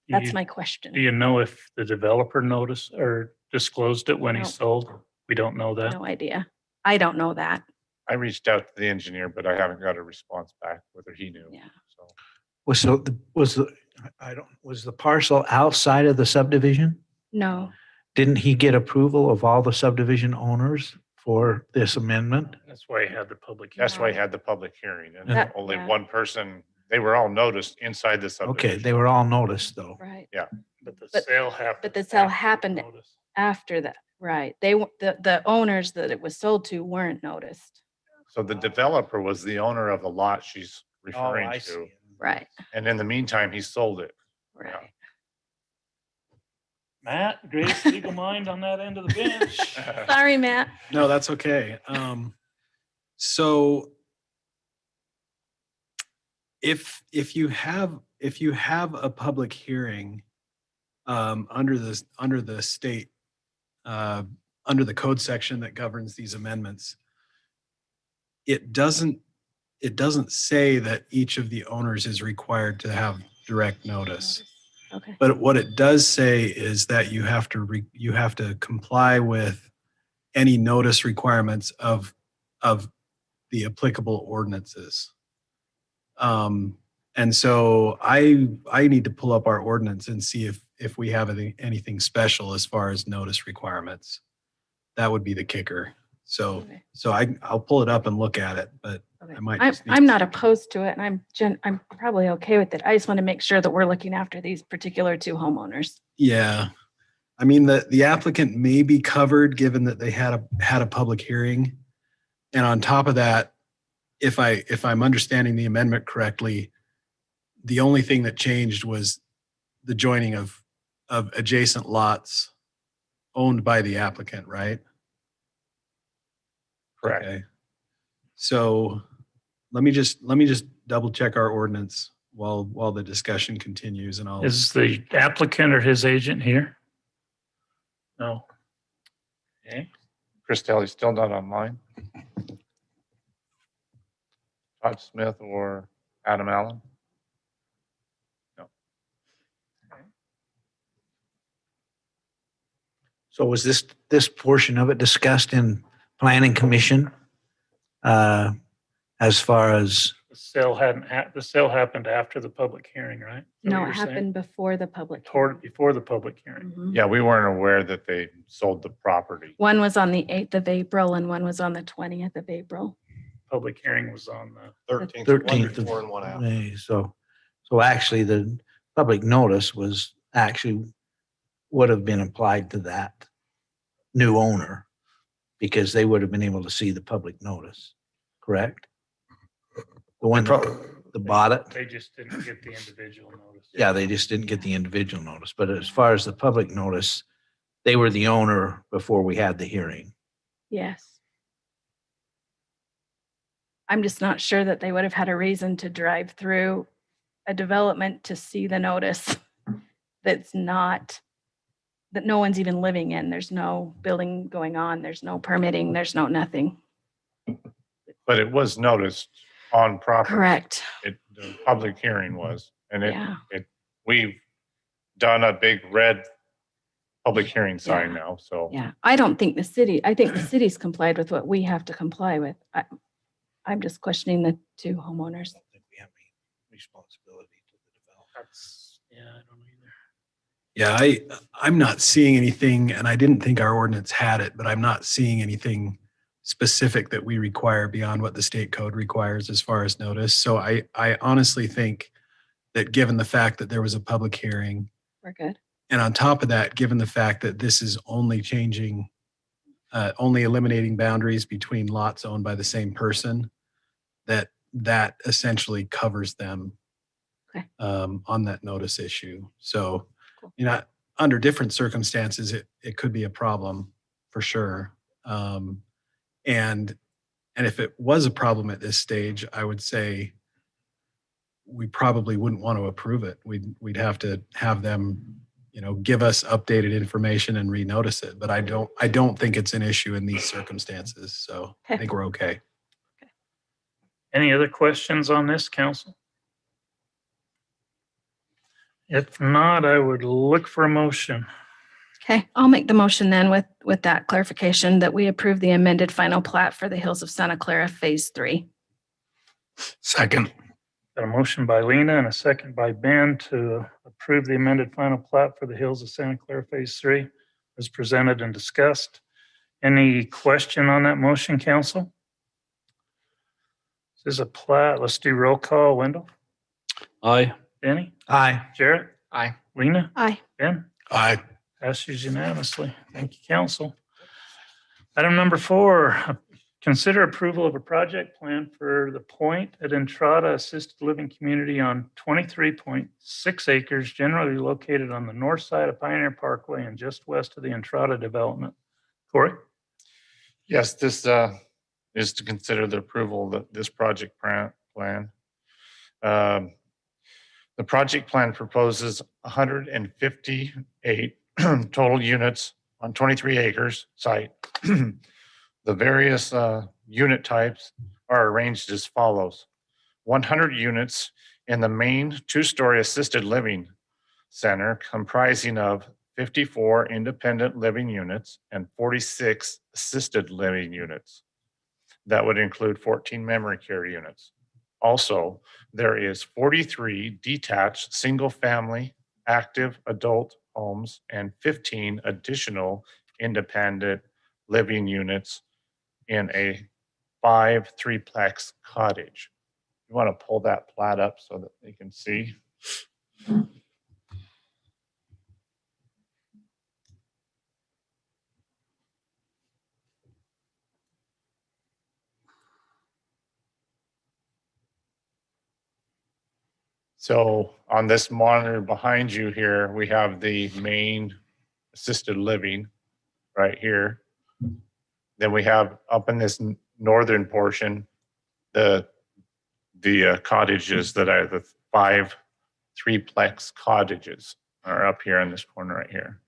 Do question. you know if the developer noticed or disclosed it when he No. sold? We don't know that. No idea. I don't know that. I reached out to the engineer, but I haven't got a response back whether he knew. Yeah. So Was the parcel outside of the subdivision? No. Didn't he get approval of all the subdivision owners for this amendment? That's why he had the public. that's why he No. had the public hearing, and That- only yeah. one person, they were all noticed inside the subdivision. Okay, they were all noticed though. Right. But the But- sale happened. but the sale after happened notice. After that, right. The owners that it was sold to weren't noticed. So the developer was the owner of the lot she's referring to. Right. And in the meantime, he sold it. Right. Matt, greatest legal mind on that end of the bench. Sorry, Matt. No, that's okay. So if you have a public hearing under the state under the code section that governs these amendments, it doesn't say that each of the owners is required to have direct notice. Okay. But what it does say is that you have to comply with any notice requirements of the applicable ordinances. And so I need to pull up our ordinance and see if we have anything special as far as notice requirements. That would be the kicker. So, Okay. I'll pull it up and look at it, but Okay. I might. I'm, just need I'm to not see. opposed to it, and I'm probably okay with it. I just want to make sure that we're looking after these particular two homeowners. Yeah. I mean, the applicant may be covered, given that they had a public hearing. And on top of that, if I'm understanding the amendment correctly, the only thing that changed was the joining of adjacent lots owned by the applicant, right? Correct. Okay. So let me just double check our ordinance while the discussion continues, and I'll. Is the applicant or his agent here? No. Okay. Chris Kelly's still not online. Todd Smith or Adam Allen? No. So was this portion of it discussed in planning commission? As far as, The sale happened after the public hearing, right? Is that No, what it you're saying? happened before the public. Toward, before the public hearing. Mhm. Yeah, we weren't aware that they sold the property. One was on the 8th of April and one was on the 20th of April. Public hearing was on the 13th. 13th Before and one after. May. So actually the public notice would have been applied to that new owner because they would have been able to see the public notice, correct? The one that bought it? They just didn't get the individual notice. Yeah, they just didn't get the individual notice. But as far as the public notice, they were the owner before we had the hearing. Yes. I'm just not sure that they would have had a reason to drive through a development to see the notice that no one's even living in. There's no building going on. There's no permitting. There's no nothing. But it was noticed on property. Correct. The public hearing was, and Yeah. we've done a big red public hearing sign Yeah. now, so. Yeah. I think the city's complied with what we have to comply with. I'm just questioning the two homeowners. I don't think we have any responsibility to the developer. That's, yeah, I don't either. Yeah, I'm not seeing anything, and I didn't think our ordinance had it, but I'm not seeing anything specific that we require beyond what the state code requires as far as notice. So I honestly think that given the fact that there was a public hearing, We're good. and on top of that, given the fact that this is only changing, only eliminating boundaries between lots owned by the same person, that essentially covers them Okay. on that notice issue. So, Cool. Under different circumstances, it could be a problem for sure. And if it was a problem at this stage, I would say we probably wouldn't want to approve it. We'd have to have them, give us updated information and renotice it. But I don't think it's an issue in these circumstances. So I Okay. think we're okay. Any other questions on this, council? If not, I would look for a motion. Okay, I'll make the motion then with that clarification that we approve the amended final plat for the Hills of Santa Clara Phase 3. Second. Got a motion by Lena and a second by Ben to approve the amended final plat for the Hills of Santa Clara Phase 3 as presented and discussed. Any question on that motion, council? This is a plat. Let's do roll call. Wendell? Aye. Benny? Aye. Jarrett? Aye. Lena? Aye. Ben? Aye. Passes unanimously. Thank you, council. Item number 4, consider approval of a project plan for the Point at Entrada Assisted Living Community on 23.6 acres, generally located on the north side of Pioneer Parkway and just west of the Entrada development. Corey? Yes, this is to consider the approval of this project plan. The project plan proposes 158 total units on 23 acres site. The various unit types are arranged as follows. 100 units in the main 2-story assisted living center comprising of 54 independent living units, and 46 assisted living units. That would include 14 memory care units. Also, there is 43 detached single-family active adult homes and 15 additional independent living units in a 5 3-plex cottage. You want to pull that plat up so that they can see. So on this monitor behind you here, we have the main assisted living right here. Then we have up in this northern portion, the cottages that are the 5 3-plex cottages are up here in this corner right here.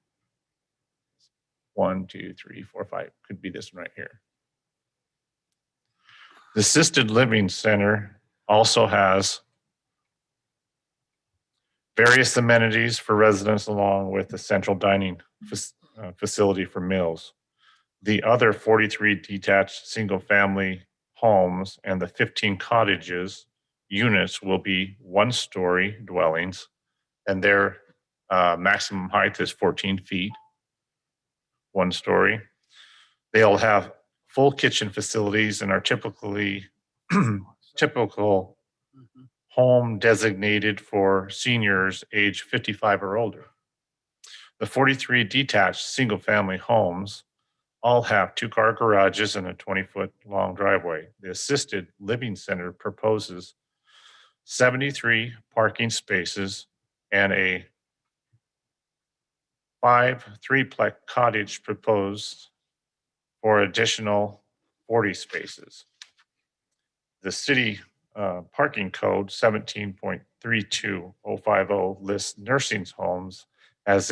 1, 2, 3, 4, 5, could be this one right here. The assisted living center also has various amenities for residents along with the central dining facility for meals. The other 43 detached single-family homes and the 15 cottages units will be 1-story dwellings, and their maximum height is 14 feet, 1 story. They'll have full kitchen facilities and are typically typical home designated for seniors age 55 or older. The 43 detached single-family homes all have 2-car garages and a 20-foot long driveway. The assisted living center proposes 73 parking spaces and a 5 3-plex cottage proposed for additional 40 spaces. The city parking code 17.32050 lists nursing homes as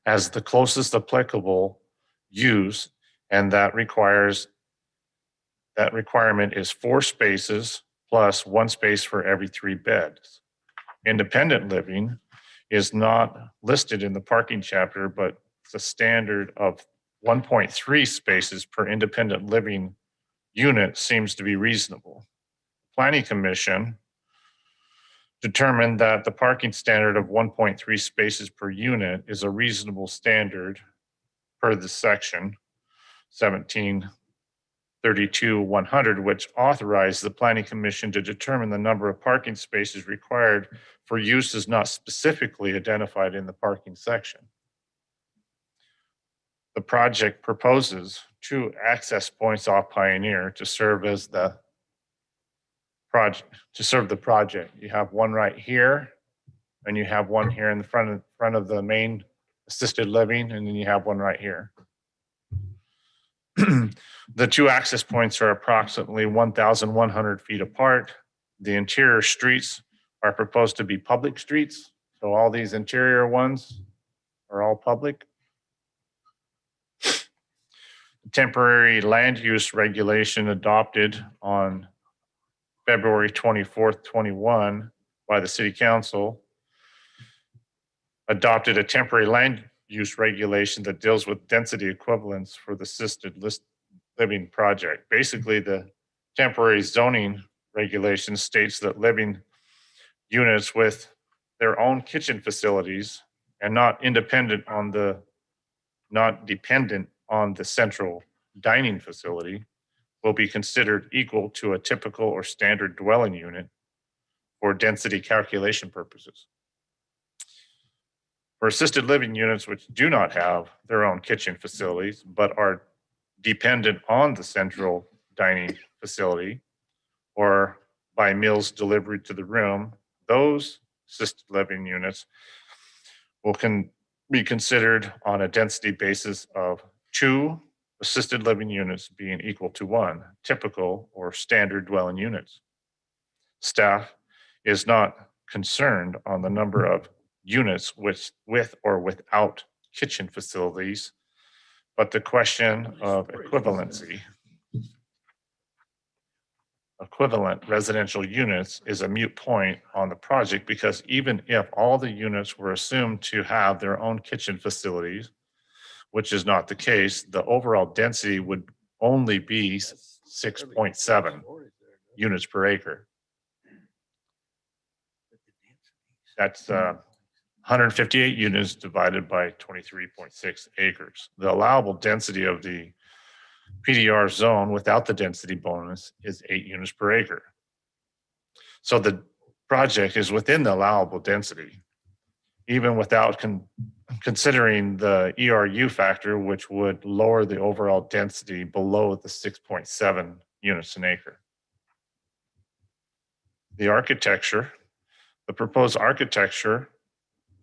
as the closest applicable use, and that requirement is 4 spaces plus 1 space for every 3 beds. Independent living is not listed in the parking chapter, but the standard of 1.3 spaces per independent living unit seems to be reasonable. Planning Commission determined that the parking standard of 1.3 spaces per unit is a reasonable standard per the section 1732-100, which authorized the Planning Commission to determine the number of parking spaces required for uses not specifically identified in the parking section. The project proposes 2 access points off Pioneer to serve as the project. You have one right here, and you have one here in the front of the main assisted living, and then you have one right here. The 2 access points are approximately 1,100 feet apart. The interior streets are proposed to be public streets, so all these interior ones are all public. Temporary land use regulation adopted on February 24th, 21 by the City Council adopted a temporary land use regulation that deals with density equivalents for the assisted living project. Basically, the temporary zoning regulation states that living units with their own kitchen facilities and not dependent on the central dining facility will be considered equal to a typical or standard dwelling unit for density calculation purposes. For assisted living units which do not have their own kitchen facilities but are dependent on the central dining facility or by meals delivered to the room, those assisted living units will be considered on a density basis of 2 assisted living units being equal to 1 typical or standard dwelling units. Staff is not concerned on the number of units with or without kitchen facilities, but the question of equivalency. equivalent residential units is a moot point on the project, because even if all the units were assumed to have their own kitchen facilities, which is not the case, the overall density would only be 6.7 units per acre. That's 158 units divided by 23.6 acres. The allowable density of the PDR zone without the density bonus is 8 units per acre. So the project is within the allowable density, even without considering the ERU factor, which would lower the overall density below the 6.7 units an acre. The architecture, the proposed architecture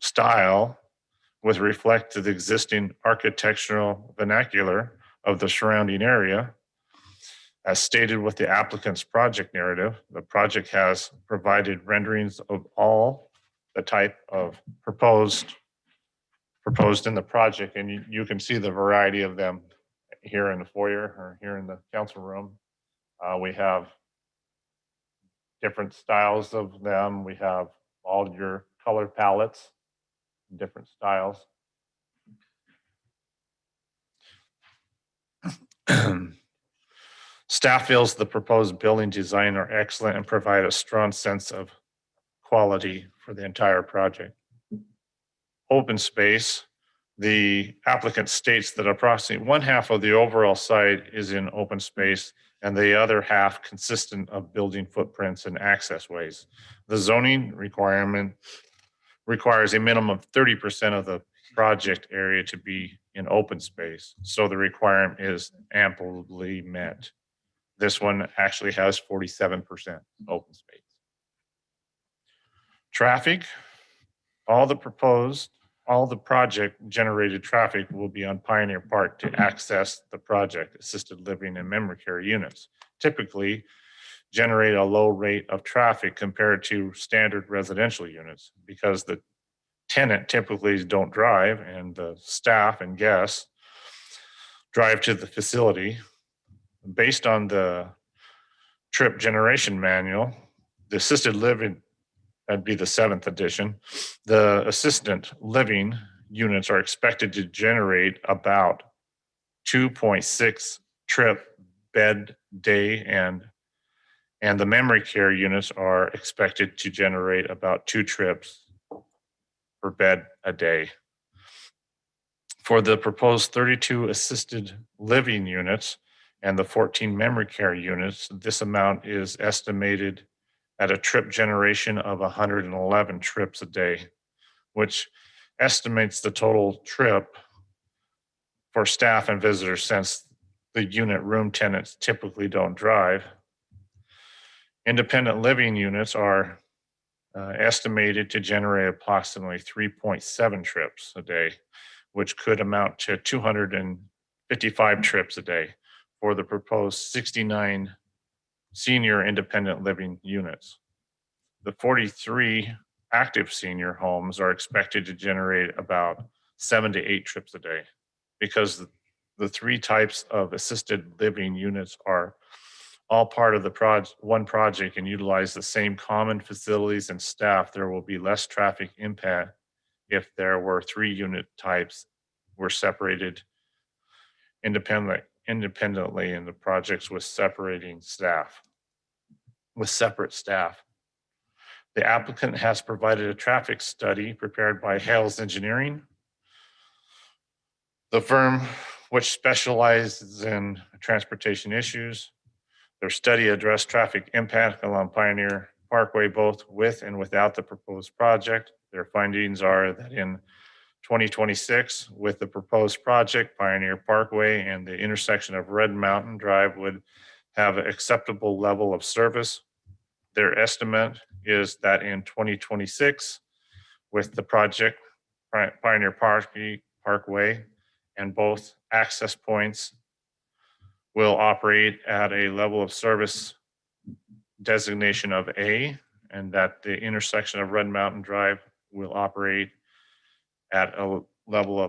style with reflect to the existing architectural vernacular of the surrounding area. As stated with the applicant's project narrative, the project has provided renderings of all the type of proposed in the project, and you can see the variety of them here in the foyer or here in the council room. We have different styles of them. We have all your color palettes, different styles. Staff feels the proposed building design are excellent and provide a strong sense of quality for the entire project. Open space, the applicant states that approximately 1/2 of the overall site is in open space and the other half consistent of building footprints and access ways. The zoning requirement requires a minimum of 30% of the project area to be in open space. So the requirement is amply met. This one actually has 47% open space. Traffic, all the project generated traffic will be on Pioneer Park to access the project assisted living and memory care units. Typically generate a low rate of traffic compared to standard residential units because the tenant typically don't drive and the staff and guests drive to the facility. Based on the trip generation manual, the assisted living, that'd be the 7th edition, the assistant living units are expected to generate about 2.6 trip bed day, and the memory care units are expected to generate about 2 trips per bed a day. For the proposed 32 assisted living units and the 14 memory care units, this amount is estimated at a trip generation of 111 trips a day, which estimates the total trip for staff and visitors since the unit room tenants typically don't drive. Independent living units are estimated to generate approximately 3.7 trips a day, which could amount to 255 trips a day for the proposed 69 senior independent living units. The 43 active senior homes are expected to generate about 7 to 8 trips a day because the 3 types of assisted living units are all part of the one project and utilize the same common facilities and staff. There will be less traffic impact if there were 3 unit types were separated independently in the projects with separate staff. The applicant has provided a traffic study prepared by Hales Engineering, the firm which specializes in transportation issues. Their study addressed traffic impact along Pioneer Parkway, both with and without the proposed project. Their findings are that in 2026, with the proposed project, Pioneer Parkway and the intersection of Red Mountain Drive would have an acceptable level of service. Their estimate is that in 2026, with the project, Pioneer Parkway and both access points will operate at a level of service designation of A, and that the intersection of Red Mountain Drive will operate at a level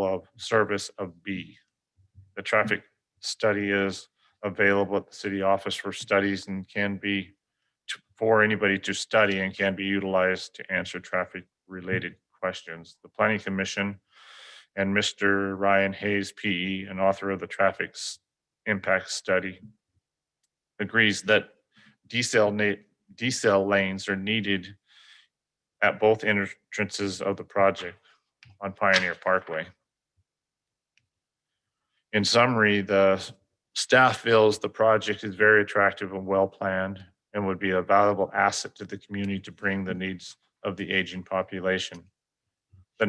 of service of B. The traffic study is available at the city office for studies and can be for anybody to study and can be utilized to answer traffic related questions. The Planning Commission and Mr. Ryan Hayes, PE, an author of the traffic impact study, agrees that decel lanes are needed at both entrances of the project on Pioneer Parkway. In summary, the staff feels the project is very attractive and well-planned and would be a valuable asset to the community to bring the needs of the aging population. A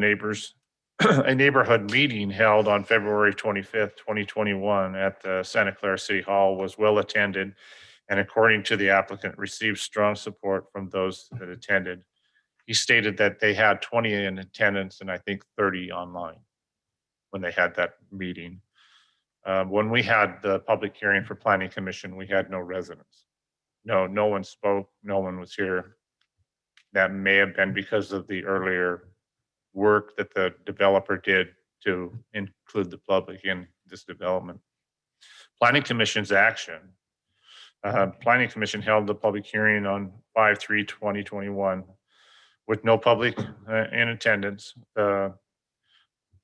neighborhood meeting held on February 25th, 2021 at the Santa Clara City Hall was well attended, and according to the applicant, received strong support from those that attended. He stated that they had 20 in attendance and I think 30 online when they had that meeting. When we had the public hearing for Planning Commission, we had no residents. No one spoke, no one was here. That may have been because of the earlier work that the developer did to include the public in this development. Planning Commission's action. Planning Commission held the public hearing on 5/3/2021 with no public in attendance. The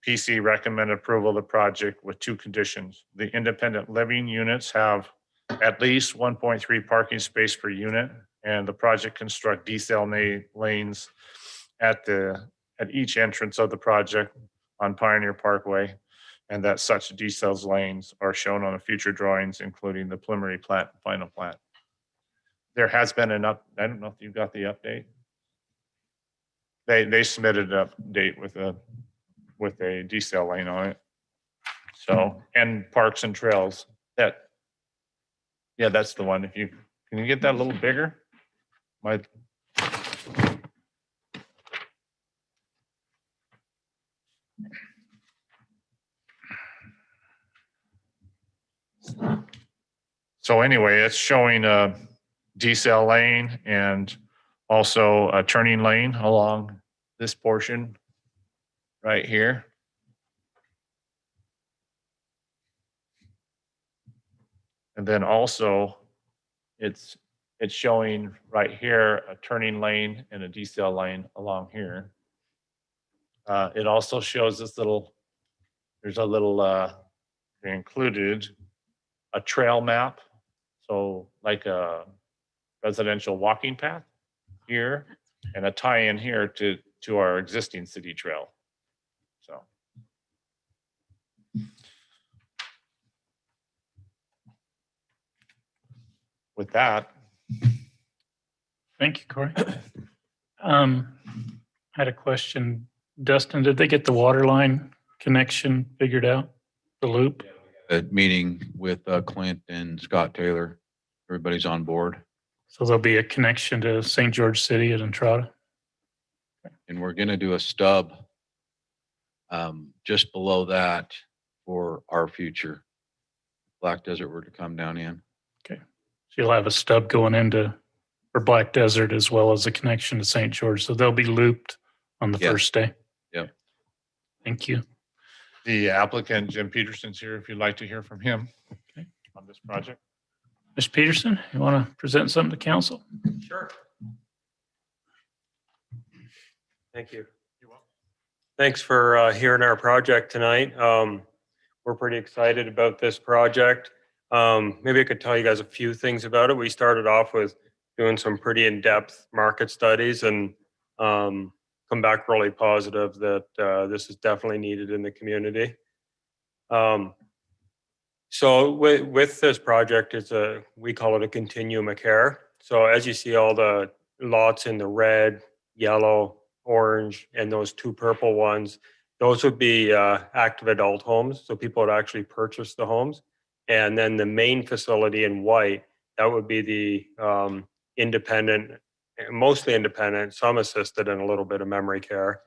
PC recommended approval of the project with 2 conditions. The independent living units have at least 1.3 parking space per unit, and the project construct decel lanes at each entrance of the project on Pioneer Parkway, and that such decels lanes are shown on the future drawings, including the preliminary plat and final plat. There has been I don't know if you got the update. They submitted an update with a decel lane on it. So, and parks and trails. Yeah, that's the one. Can you get that a little bigger? So anyway, it's showing a decel lane and also a turning lane along this portion right here. And then also it's showing right here a turning lane and a decel lane along here. It also shows this there's a little they included a trail map. So like a residential walking path here and a tie-in here to our existing city trail. So. With that. Thank you, Corey. I had a question. Dustin, did they get the water line connection figured out? The loop? A meeting with Clint and Scott Taylor. Everybody's on board. So there'll be a connection to St. George City at Entrada? And we're gonna do a stub just below that for our future. Black Desert were to come down in. Okay. So you'll have a stub going into for Black Desert as well as a connection to St. George. So they'll be looped on the Yes. first day. Yep. Thank you. The applicant, Jim Peterson's here, if you'd like to hear from him on this project. Mr. Peterson, you want to present something to council? Sure. Thank you. Thanks for hearing our project tonight. We're pretty excited about this project. Maybe I could tell you guys a few things about it. We started off with doing some pretty in-depth market studies and come back really positive that this is definitely needed in the community. So with this project, we call it a continuum of care. So as you see all the lots in the red, yellow, orange, and those 2 purple ones, those would be active adult homes. So people would actually purchase the homes. And then the main facility in white, that would be the independent, mostly independent, some assisted, and a little bit of memory care.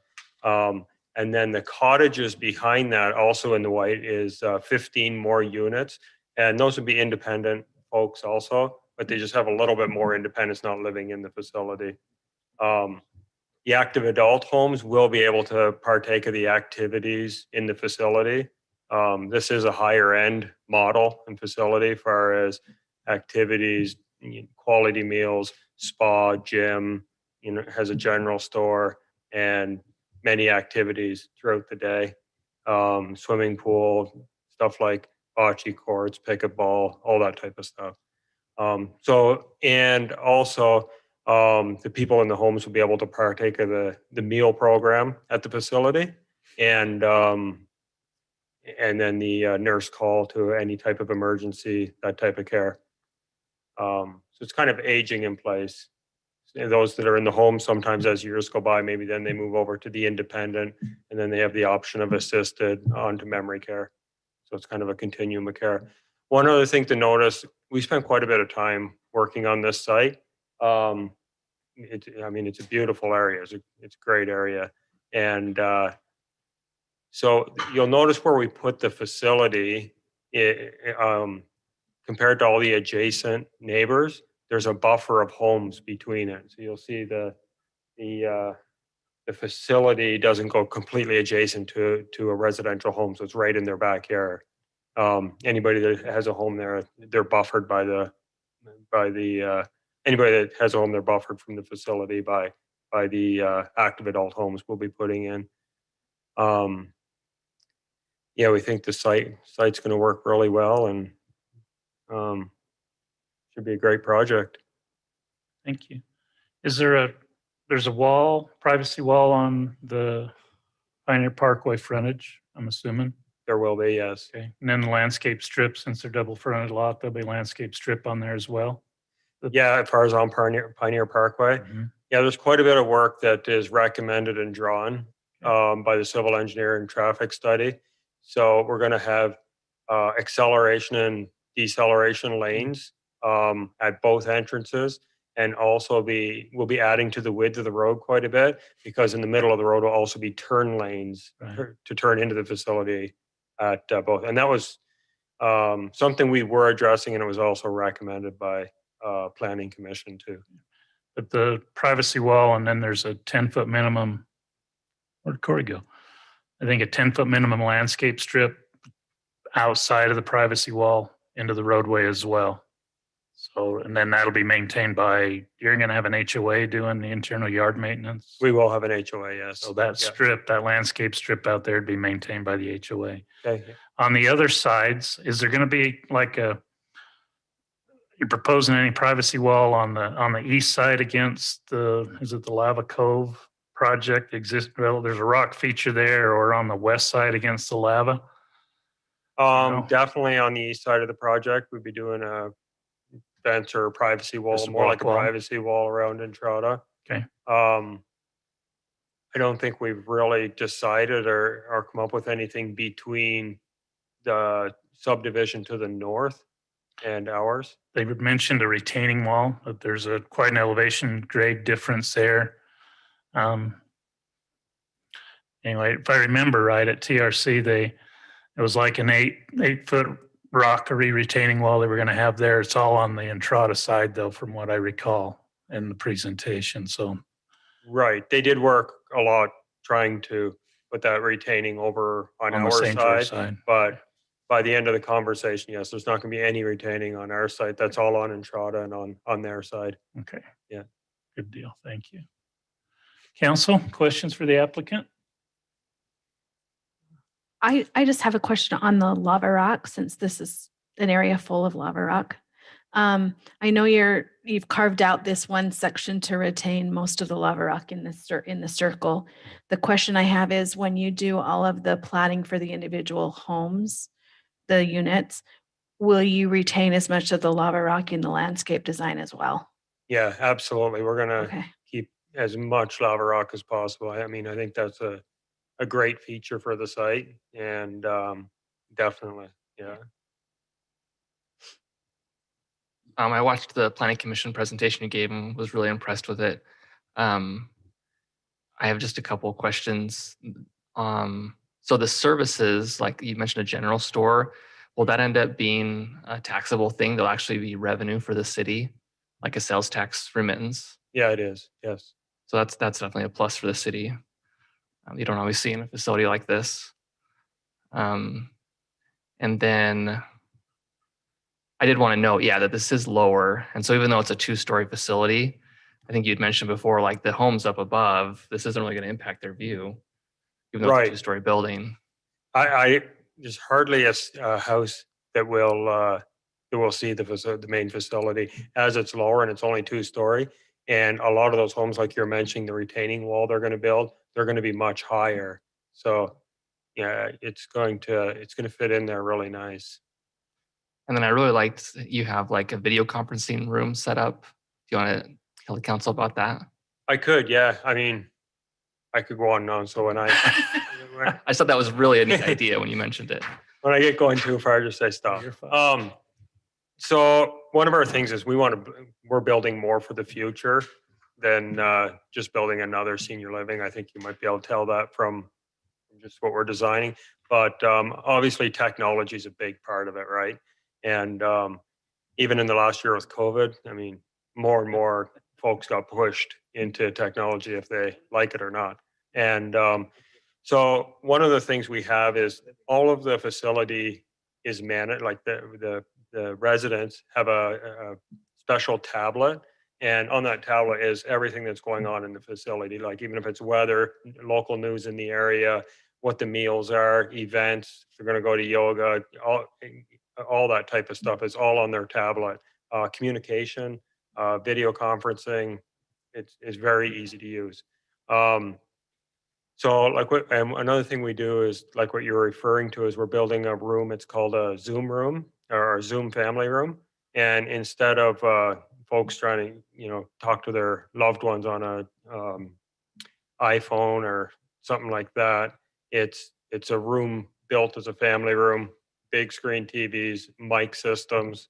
And then the cottages behind that, also in the white, is 15 more units. And those would be independent folks also, but they just have a little bit more independence, not living in the facility. The active adult homes will be able to partake of the activities in the facility. This is a higher end model and facility as far as activities, quality meals, spa, gym, has a general store and many activities throughout the day. Swimming pool, stuff like bocce courts, pickleball, all that type of stuff. And also the people in the homes will be able to partake of the meal program at the facility, and then the nurse call to any type of emergency, that type of care. So it's kind of aging in place. And those that are in the home, sometimes as years go by, maybe then they move over to the independent, and then they have the option of assisted onto memory care. So it's kind of a continuum of care. One other thing to notice, we spent quite a bit of time working on this site. It's a beautiful area. It's a great area. And so you'll notice where we put the facility, compared to all the adjacent neighbors, there's a buffer of homes between it. So you'll see the facility doesn't go completely adjacent to a residential home. So it's right in their backyard. Anybody that has a home there, they're buffered anybody that has a home, they're buffered from the facility by the active adult homes we'll be putting in. We think the site's going to work really well, and should be a great project. Thank you. There's a wall, privacy wall on the Pioneer Parkway frontage, I'm assuming? There will be, yes. Okay. And then the landscape strip, since they're double fronted lot, there'll be landscape strip on there as well? Yeah, as far as on Pioneer Parkway. Mhm. Yeah, there's quite a bit of work that is recommended and drawn by the civil engineer and traffic study. So we're going to have acceleration and deceleration lanes at both entrances, and also we'll be adding to the width of the road quite a bit, because in the middle of the road will also be turn lanes to turn into the facility at both. And that was something we were addressing, and it was also recommended by Planning Commission too. But the privacy wall, and then there's a 10-foot minimum, where'd Corey go? I think a 10-foot minimum landscape strip outside of the privacy wall into the roadway as well. So, and then that'll be maintained by, you're going to have an HOA doing the internal yard maintenance? We will have an HOA, yes. So that strip, that landscape strip out there would be maintained by the HOA. Okay. On the other sides, is there going to be you're proposing any privacy wall on the east side against is it the Lava Cove project well, there's a rock feature there, or on the west side against the lava? Definitely on the east side of the project, we'd be doing a fence or a privacy wall, Just a more like block a wall? privacy wall around Entrada. Okay. I don't think we've really decided or come up with anything between the subdivision to the north and ours. They would mention a retaining wall, but there's quite an elevation grade difference there. Anyway, if I remember right, at TRC, it was like an 8-foot rockery retaining wall they were going to have there. It's all on the Entrada side, though, from what I recall in the presentation. So, right, they did work a lot trying to put that retaining over on the our St. George side, but by the end of the conversation, yes, there's not going to be any retaining on our side. That's all on Entrada and on their side. Okay. Yeah. Good deal. Thank you. Council, questions for the applicant? I just have a question on the lava rock, since this is an area full of lava rock. I know you've carved out this one section to retain most of the lava rock in the circle. The question I have is, when you do all of the platting for the individual homes, the units, will you retain as much of the lava rock in the landscape design as well? Yeah, absolutely. We're going to Okay. keep as much lava rock as possible. I mean, I think that's a great feature for the site, and definitely, yeah. I watched the Planning Commission presentation you gave and was really impressed with it. I have just a couple of questions. So the services, like you mentioned, a general store, will that end up being a taxable thing? There'll actually be revenue for the city, like a sales tax remittance? Yeah, it is. Yes. So that's definitely a plus for the city. You don't always see in a facility like this. And then I did want to note, yeah, that this is lower. And so even though it's a 2-story facility, I think you'd mentioned before, like the homes up above, this isn't really going to impact their view, even though it's a Right. 2-story building. There's hardly a house that will see the main facility as it's lower and it's only 2-story. And a lot of those homes, like you're mentioning, the retaining wall they're going to build, they're going to be much higher. So yeah, it's going to fit in there really nice. And then I really liked that you have like a video conferencing room set up. Do you want to tell the council about that? I could, yeah. I mean, I could go on and on. So when I just thought that was really a neat idea when you mentioned it. when I get going too far, just say stop. You're fine. So one of our things is we're building more for the future than just building another senior living. I think you might be able to tell that from just what we're designing. But obviously technology is a big part of it, right? And even in the last year with COVID, I mean, more and more folks got pushed into technology if they like it or not. And so one of the things we have is all of the facility is managed, like the residents have a special tablet. And on that tablet is everything that's going on in the facility, like even if it's weather, local news in the area, what the meals are, events, they're going to go to yoga, all that type of stuff is all on their tablet. Communication, video conferencing, it's very easy to use. So like another thing we do is like what you're referring to is we're building a room. It's called a Zoom room or a Zoom family room. And instead of folks trying to, talk to their loved ones on a iPhone or something like that, it's a room built as a family room, big screen TVs, mic systems,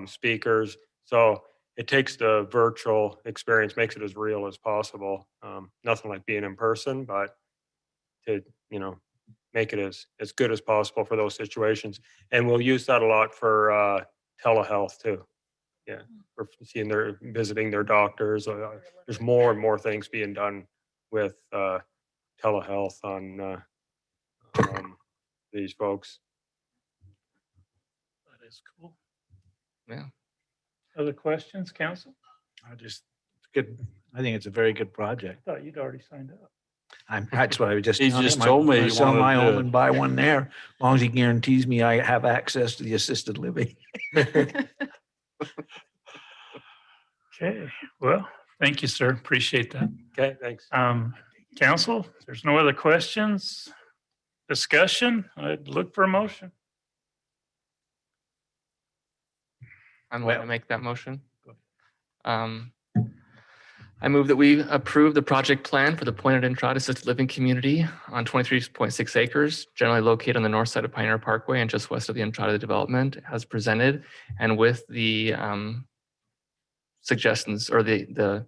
speakers. So it takes the virtual experience, makes it as real as possible. Nothing like being in person, but to, make it as good as possible for those situations. And we'll use that a lot for telehealth too. Yeah, for visiting their doctors. There's more and more things being done with telehealth on these folks. That is cool. Yeah. Other questions, council? It's good. I think it's a very good I project. thought you'd already signed up. That's what I was just. He telling just him. I'm told me gonna he sell wanted my own to- and buy one there, as long as he guarantees me I have access to the assisted living. Okay, well, thank you, sir. Appreciate that. Okay, thanks. Council, if there's no other questions, discussion, I'd look for a motion. I'm going to make that motion. I move that we approve the project plan for the Pointed Entrada Assisted Living Community on 23.6 acres, generally located on the north side of Pioneer Parkway and just west of the Entrada development as presented, and with the suggestions or the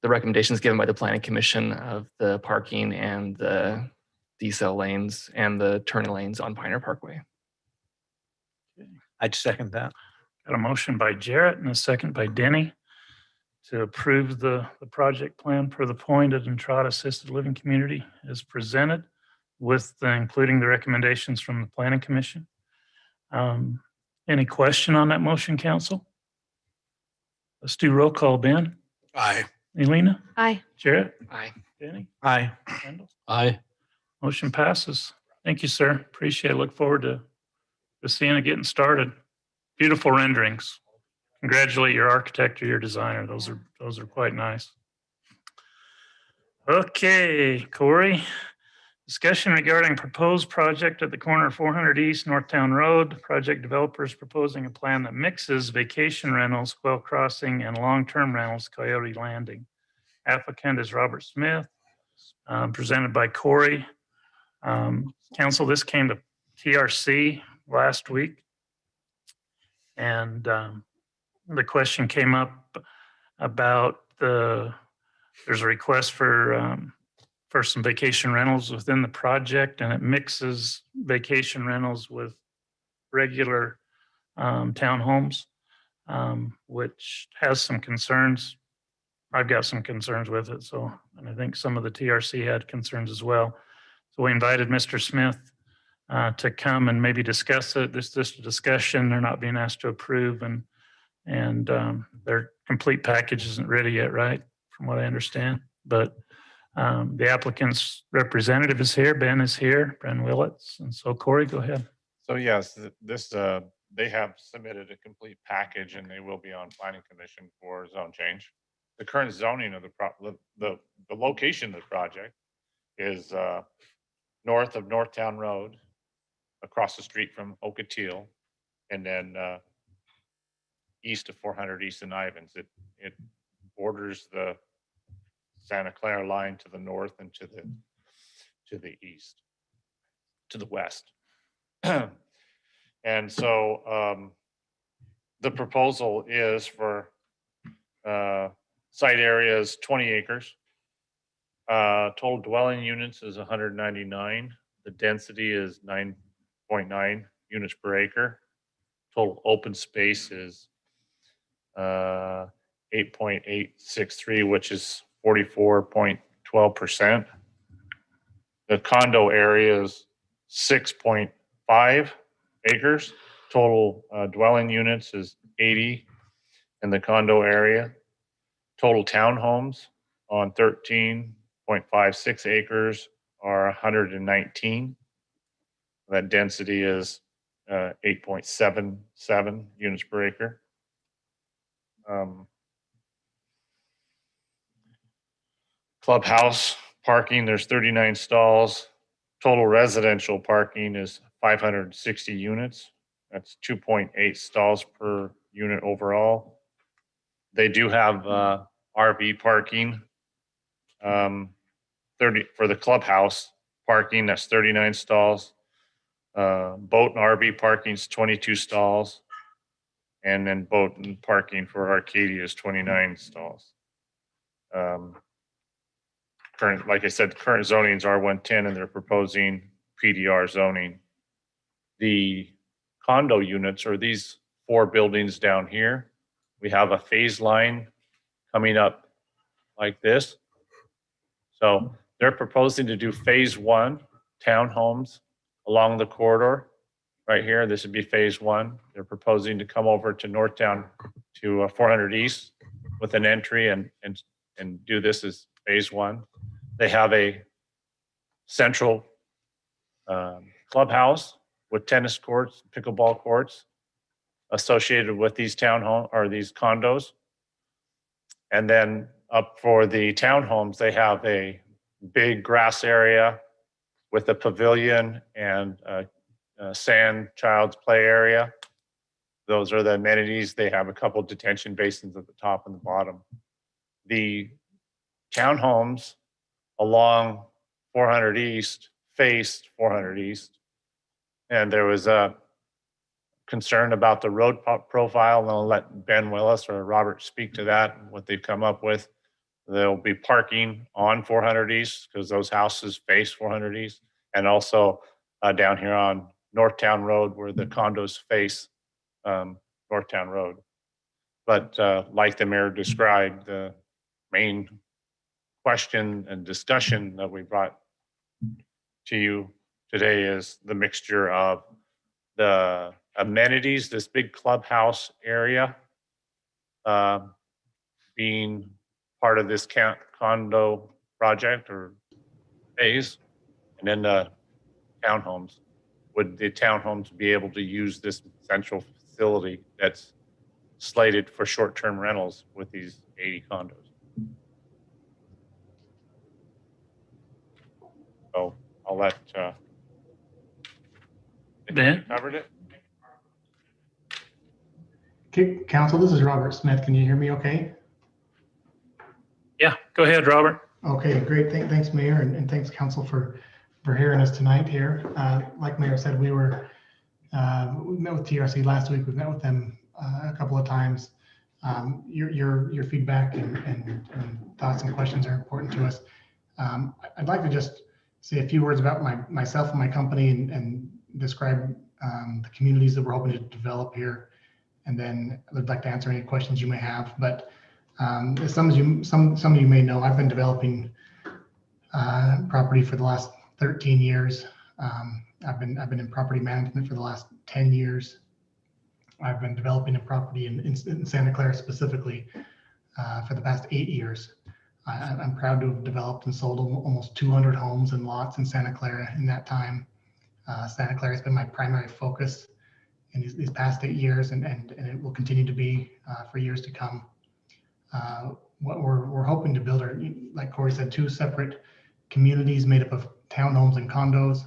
recommendations given by the Planning Commission of the parking and the decel lanes and the turn lanes on Pioneer Parkway. I'd second that. Got a motion by Jarrett and a second by Denny to approve the project plan for the Pointed Entrada Assisted Living Community as presented with including the recommendations from the Planning Commission. Any question on that motion, council? Let's do roll call. Ben? Aye. Elena? Aye. Jarrett? Aye. Denny? Aye. Randall? Aye. Motion passes. Thank you, sir. Appreciate it. Look forward to seeing it getting started. Beautiful renderings. Congratulate your architect or your designer. Those are quite nice. Okay, Corey. Discussion regarding proposed project at the corner of 400 East Northtown Road. Project developers proposing a plan that mixes vacation rentals, Quail Crossing, and long-term rentals, Coyote Landing. Applicant is Robert Smith, presented by Corey. Council, this came to TRC last week. And the question came up about there's a request for some vacation rentals within the project, and it mixes vacation rentals with regular townhomes, which has some concerns. I've got some concerns with it, and I think some of the TRC had concerns as well. So we invited Mr. Smith to come and maybe discuss it. This is just a discussion. They're not being asked to approve, and their complete package isn't ready yet, right? From what I understand. But the applicant's representative is here. Ben is here, Ben Willets. And so Corey, go ahead. So yes, this, they have submitted a complete package and they will be on planning commission for zone change. The current zoning of the location of the project is north of Northtown Road, across the street from Ocotillo, and then east of 400 East and Ivans. It borders the Santa Clara line to the north and to the east, to the west. And so the proposal is for site area is 20 acres. Total dwelling units is 199. The density is 9.9 units per acre. Total open space is 8.863, which is 44.12%. The condo area is 6.5 acres. Total dwelling units is 80 in the condo area. Total townhomes on 13.56 acres are 119. That density is 8.77 units per acre. Clubhouse parking, there's 39 stalls. Total residential parking is 560 units. That's 2.8 stalls per unit overall. They do have RV parking. 30 for the clubhouse parking, that's 39 stalls. Boat and RV parking is 22 stalls. And then boat and parking for Arcadia is 29 stalls. Current, like I said, current zoning is R110 and they're proposing PDR zoning. The condo units are these 4 buildings down here. We have a phase line coming up like this. So they're proposing to do phase 1 townhomes along the corridor right here. This would be phase 1. They're proposing to come over to Northtown to 400 East with an entry and do this as phase 1. They have a central clubhouse with tennis courts, pickleball courts associated with these townhome or these condos. And then up for the townhomes, they have a big grass area with a pavilion and a sand child's play area. Those are the amenities. They have a couple of detention basins at the top and the bottom. The townhomes along 400 East faced 400 East. And there was a concern about the road profile. And I'll let Ben Willis or Robert speak to that, what they've come up with. There'll be parking on 400 East because those houses face 400 East. And also down here on Northtown Road where the condos face Northtown Road. But like the mayor described, the main question and discussion that we brought to you today is the mixture of the amenities, this big clubhouse area being part of this condo project or phase, and then the townhomes. Would the townhomes be able to use this central facility that's slated for short-term rentals with these 80 condos? So I'll let Ben? covered it. Okay, Council, this is Robert Smith. Can you hear me okay? Yeah, go ahead, Robert. Okay, great. Thanks, Mayor, and thanks, Council, for hearing us tonight here. Like Mayor said, we met with TRC last week. We've met with them a couple of times. Your feedback and thoughts and questions are important to us. I'd like to just say a few words about myself and my company and describe the communities that we're hoping to develop here. And then I'd like to answer any questions you may have. But as some of you may know, I've been developing property for the last 13 years. I've been in property management for the last 10 years. I've been developing a property in Santa Clara specifically for the past 8 years. I'm proud to have developed and sold almost 200 homes and lots in Santa Clara in that time. Santa Clara has been my primary focus in these past 8 years, and it will continue to be for years to come. What we're hoping to build are, like Corey said, 2 separate communities made up of townhomes and condos.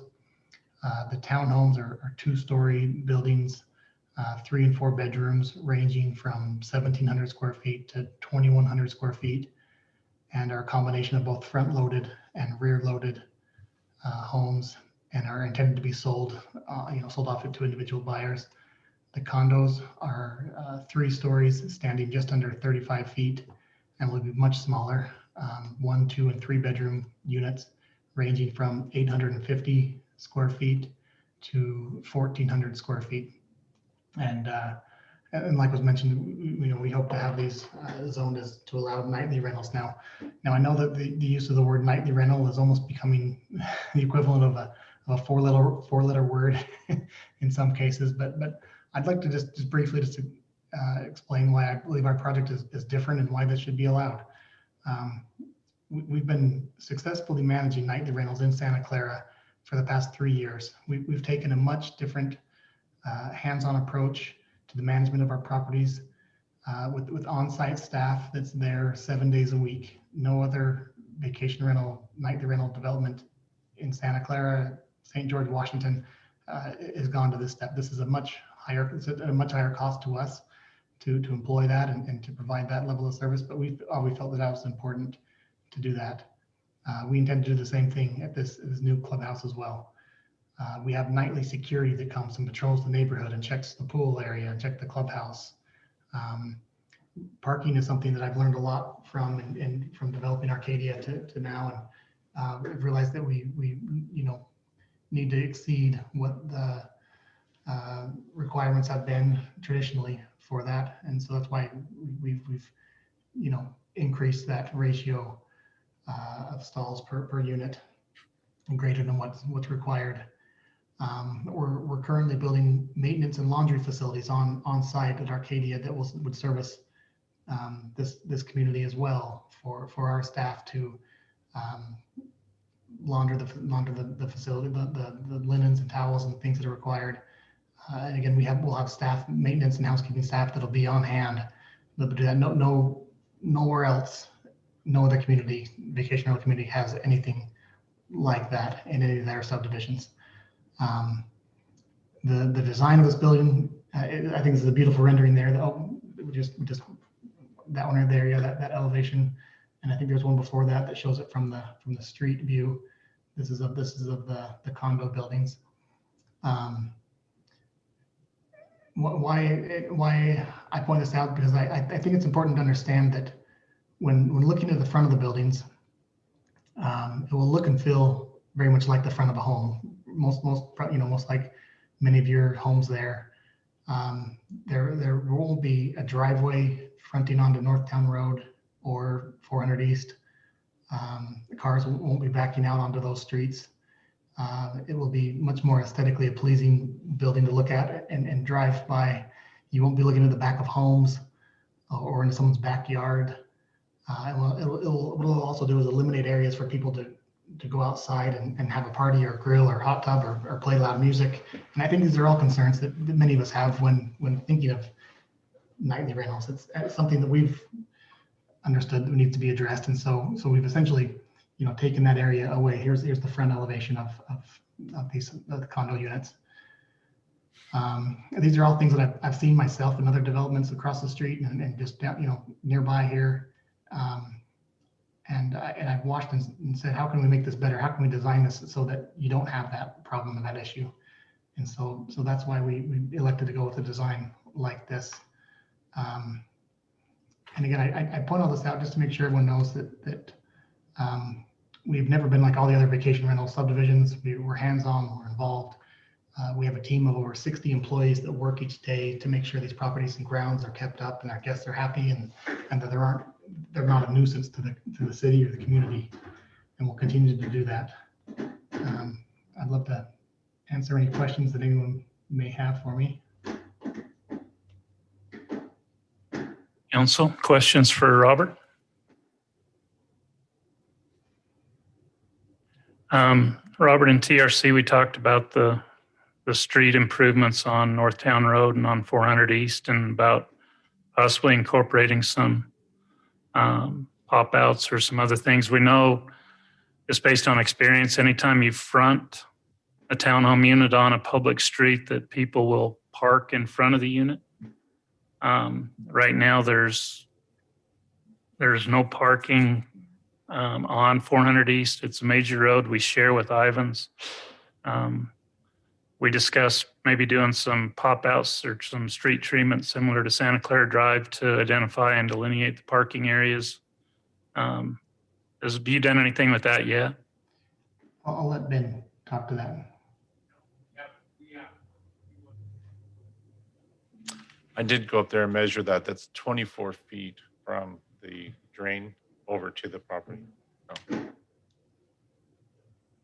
The townhomes are 2-story buildings, 3 and 4 bedrooms, ranging from 1,700 square feet to 2,100 square feet, and are a combination of both front-loaded and rear-loaded homes, and are intended to be sold, sold off to individual buyers. The condos are 3 stories, standing just under 35 feet, and will be much smaller, 1, 2, and 3 bedroom units, ranging from 850 square feet to 1,400 square feet. And like was mentioned, we hope to have these zoned as to allow nightly rentals now. Now I know that the use of the word nightly rental is almost becoming the equivalent of a four-letter word in some cases, but I'd like to just briefly explain why I believe our project is different and why this should be allowed. We've been successfully managing nightly rentals in Santa Clara for the past 3 years. We've taken a much different hands-on approach to the management of our properties with on-site staff that's there 7 days a week. No other vacation rental, nightly rental development in Santa Clara, St. George, Washington has gone to this step. This is a much higher cost to us to employ that and to provide that level of service, but we felt that was important to do that. We intend to do the same thing at this new clubhouse as well. We have nightly security that comes and patrols the neighborhood and checks the pool area and check the clubhouse. Parking is something that I've learned a lot from developing Arcadia to now, and I've realized that we need to exceed what the requirements have been traditionally for that, and so that's why we've increased that ratio of stalls per unit greater than what's required. We're currently building maintenance and laundry facilities on site at Arcadia that would service this community as well for our staff to launder the facility, the linens and towels and things that are required. And again, we'll have staff, maintenance and housekeeping staff that'll be on hand. But do that nowhere else, no other community, vacation rental community has anything like that in any of their subdivisions. The design of this building, I think this is a beautiful rendering there. Just that one right there, yeah, that elevation, and I think there's one before that shows it from the street view. This is of the condo buildings. Why I point this out, because I think it's important to understand that when looking at the front of the buildings, it will look and feel very much like the front of a home. Most like many of your homes there. There won't be a driveway fronting onto Northtown Road or 400 East. The cars won't be backing out onto those streets. It will be much more aesthetically a pleasing building to look at and drive by. You won't be looking at the back of homes or into someone's backyard. What it'll also do is eliminate areas for people to go outside and have a party or grill or hot tub or play loud music. And I think these are all concerns that many of us have when thinking of nightly rentals. It's something that we've understood that needs to be addressed. And so we've essentially, taken that area away. Here's the front elevation of the condo units. These are all things that I've seen myself in other developments across the street and just down, nearby here. And I've watched and said, how can we make this better? How can we design this so that you don't have that problem and that issue? And so that's why we elected to go with a design like this. And again, I point all this out just to make sure everyone knows that we've never been like all the other vacation rental subdivisions. We're hands-on, we're involved. We have a team of over 60 employees that work each day to make sure these properties and grounds are kept up and our guests are happy and that they're not a nuisance to the city or the community. And we'll continue to do that. I'd love to answer any questions that anyone may have for me. Council, questions for Robert? Robert, in TRC, we talked about the street improvements on Northtown Road and on 400 East, and about possibly incorporating some pop outs or some other things. We know, just based on experience, anytime you front a townhome unit on a public street, that people will park in front of the unit. Right now, there's no parking on 400 East. It's a major road we share with Ivans. We discussed maybe doing some pop outs or some street treatment similar to Santa Clara Drive to identify and delineate the parking areas. Have you done anything with that yet? I'll let Ben talk to that. I did go up there and measure that. That's 24 feet from the drain over to the property.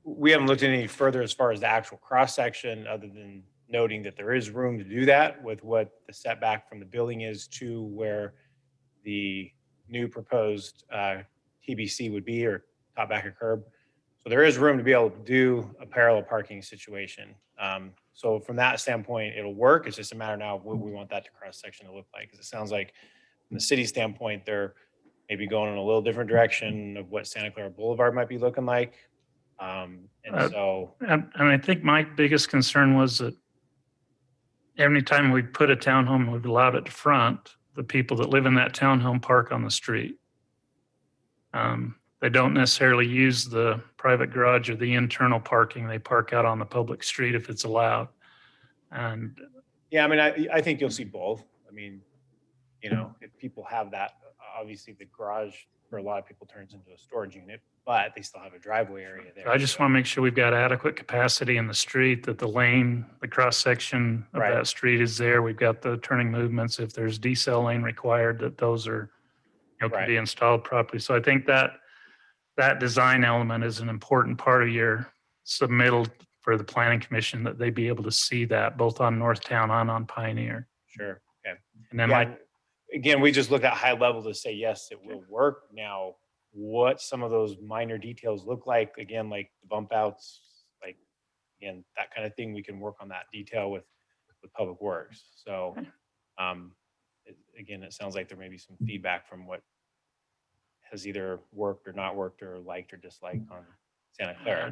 We haven't looked any further as far as the actual cross section, other than noting that there is room to do that with what the setback from the building is to where the new proposed TBC would be, or top back of curb. So there is room to be able to do a parallel parking situation. So from that standpoint, it'll work. It's just a matter now of what we want that to cross section to look like. Because it sounds like from the city standpoint, they're maybe going in a little different direction of what Santa Clara Boulevard might be looking like. And I think my biggest concern was that every time we put a townhome and we've allowed it to front, the people that live in that townhome park on the street. They don't necessarily use the private garage or the internal parking. They park out on the public street if it's allowed. And yeah, I mean, I think you'll see both. I mean, you know, if people have that, obviously the garage for a lot of people turns into a storage unit, but they still have a driveway area there. I just want to make sure we've got adequate capacity in the street, that the lane, the cross section of Right. that street is there. We've got the turning movements. If there's decel lane required, that those are, can Right. be installed properly. So I think that design element is an important part of your submittal for the planning commission, that they be able to see that both on Northtown and on Pioneer. Sure. Okay. And then Yeah, again, we just look at high level to say, yes, it will work. Now, what some of those minor details look like, again, like the bump outs, like, again, that kind of thing, we can work on that detail with Public Works. So, again, it sounds like there may be some feedback from what has either worked or not worked, or liked or disliked on Santa Clara.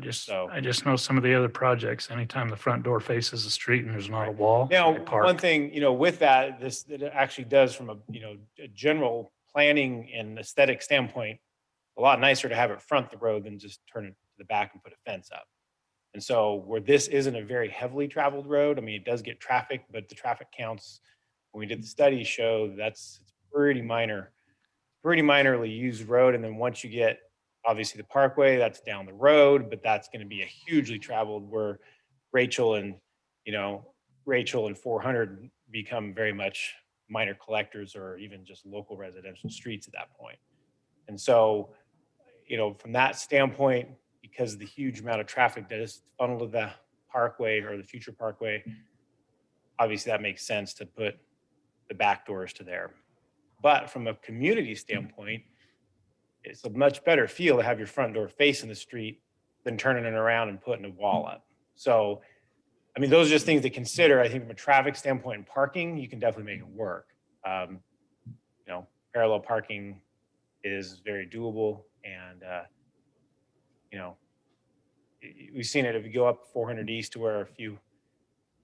I just know some of the other projects, anytime the front door faces the street and there's not a wall. Now, they park. one thing, you know, with that, it actually does from a, you know, a general planning and aesthetic standpoint, a lot nicer to have it front the road than just turn it to the back and put a fence up. And so where this isn't a very heavily traveled road, I mean, it does get traffic, but the traffic counts, when we did the study, show it's pretty minorly used road. And then once you get obviously the parkway, that's down the road, but that's going to be a hugely traveled, where Rachel and 400 become very much minor collectors, or even just local residential streets at that point. And so, you know, from that standpoint, because of the huge amount of traffic that is funneled to the parkway or the future parkway, obviously that makes sense to put the back doors to there. But from a community standpoint, it's a much better feel to have your front door facing the street than turning it around and putting a wall up. So, I mean, those are just things to consider. I think from a traffic standpoint and parking, you can definitely make it work. You know, parallel parking is very doable. And, you know, we've seen it if you go up 400 East to where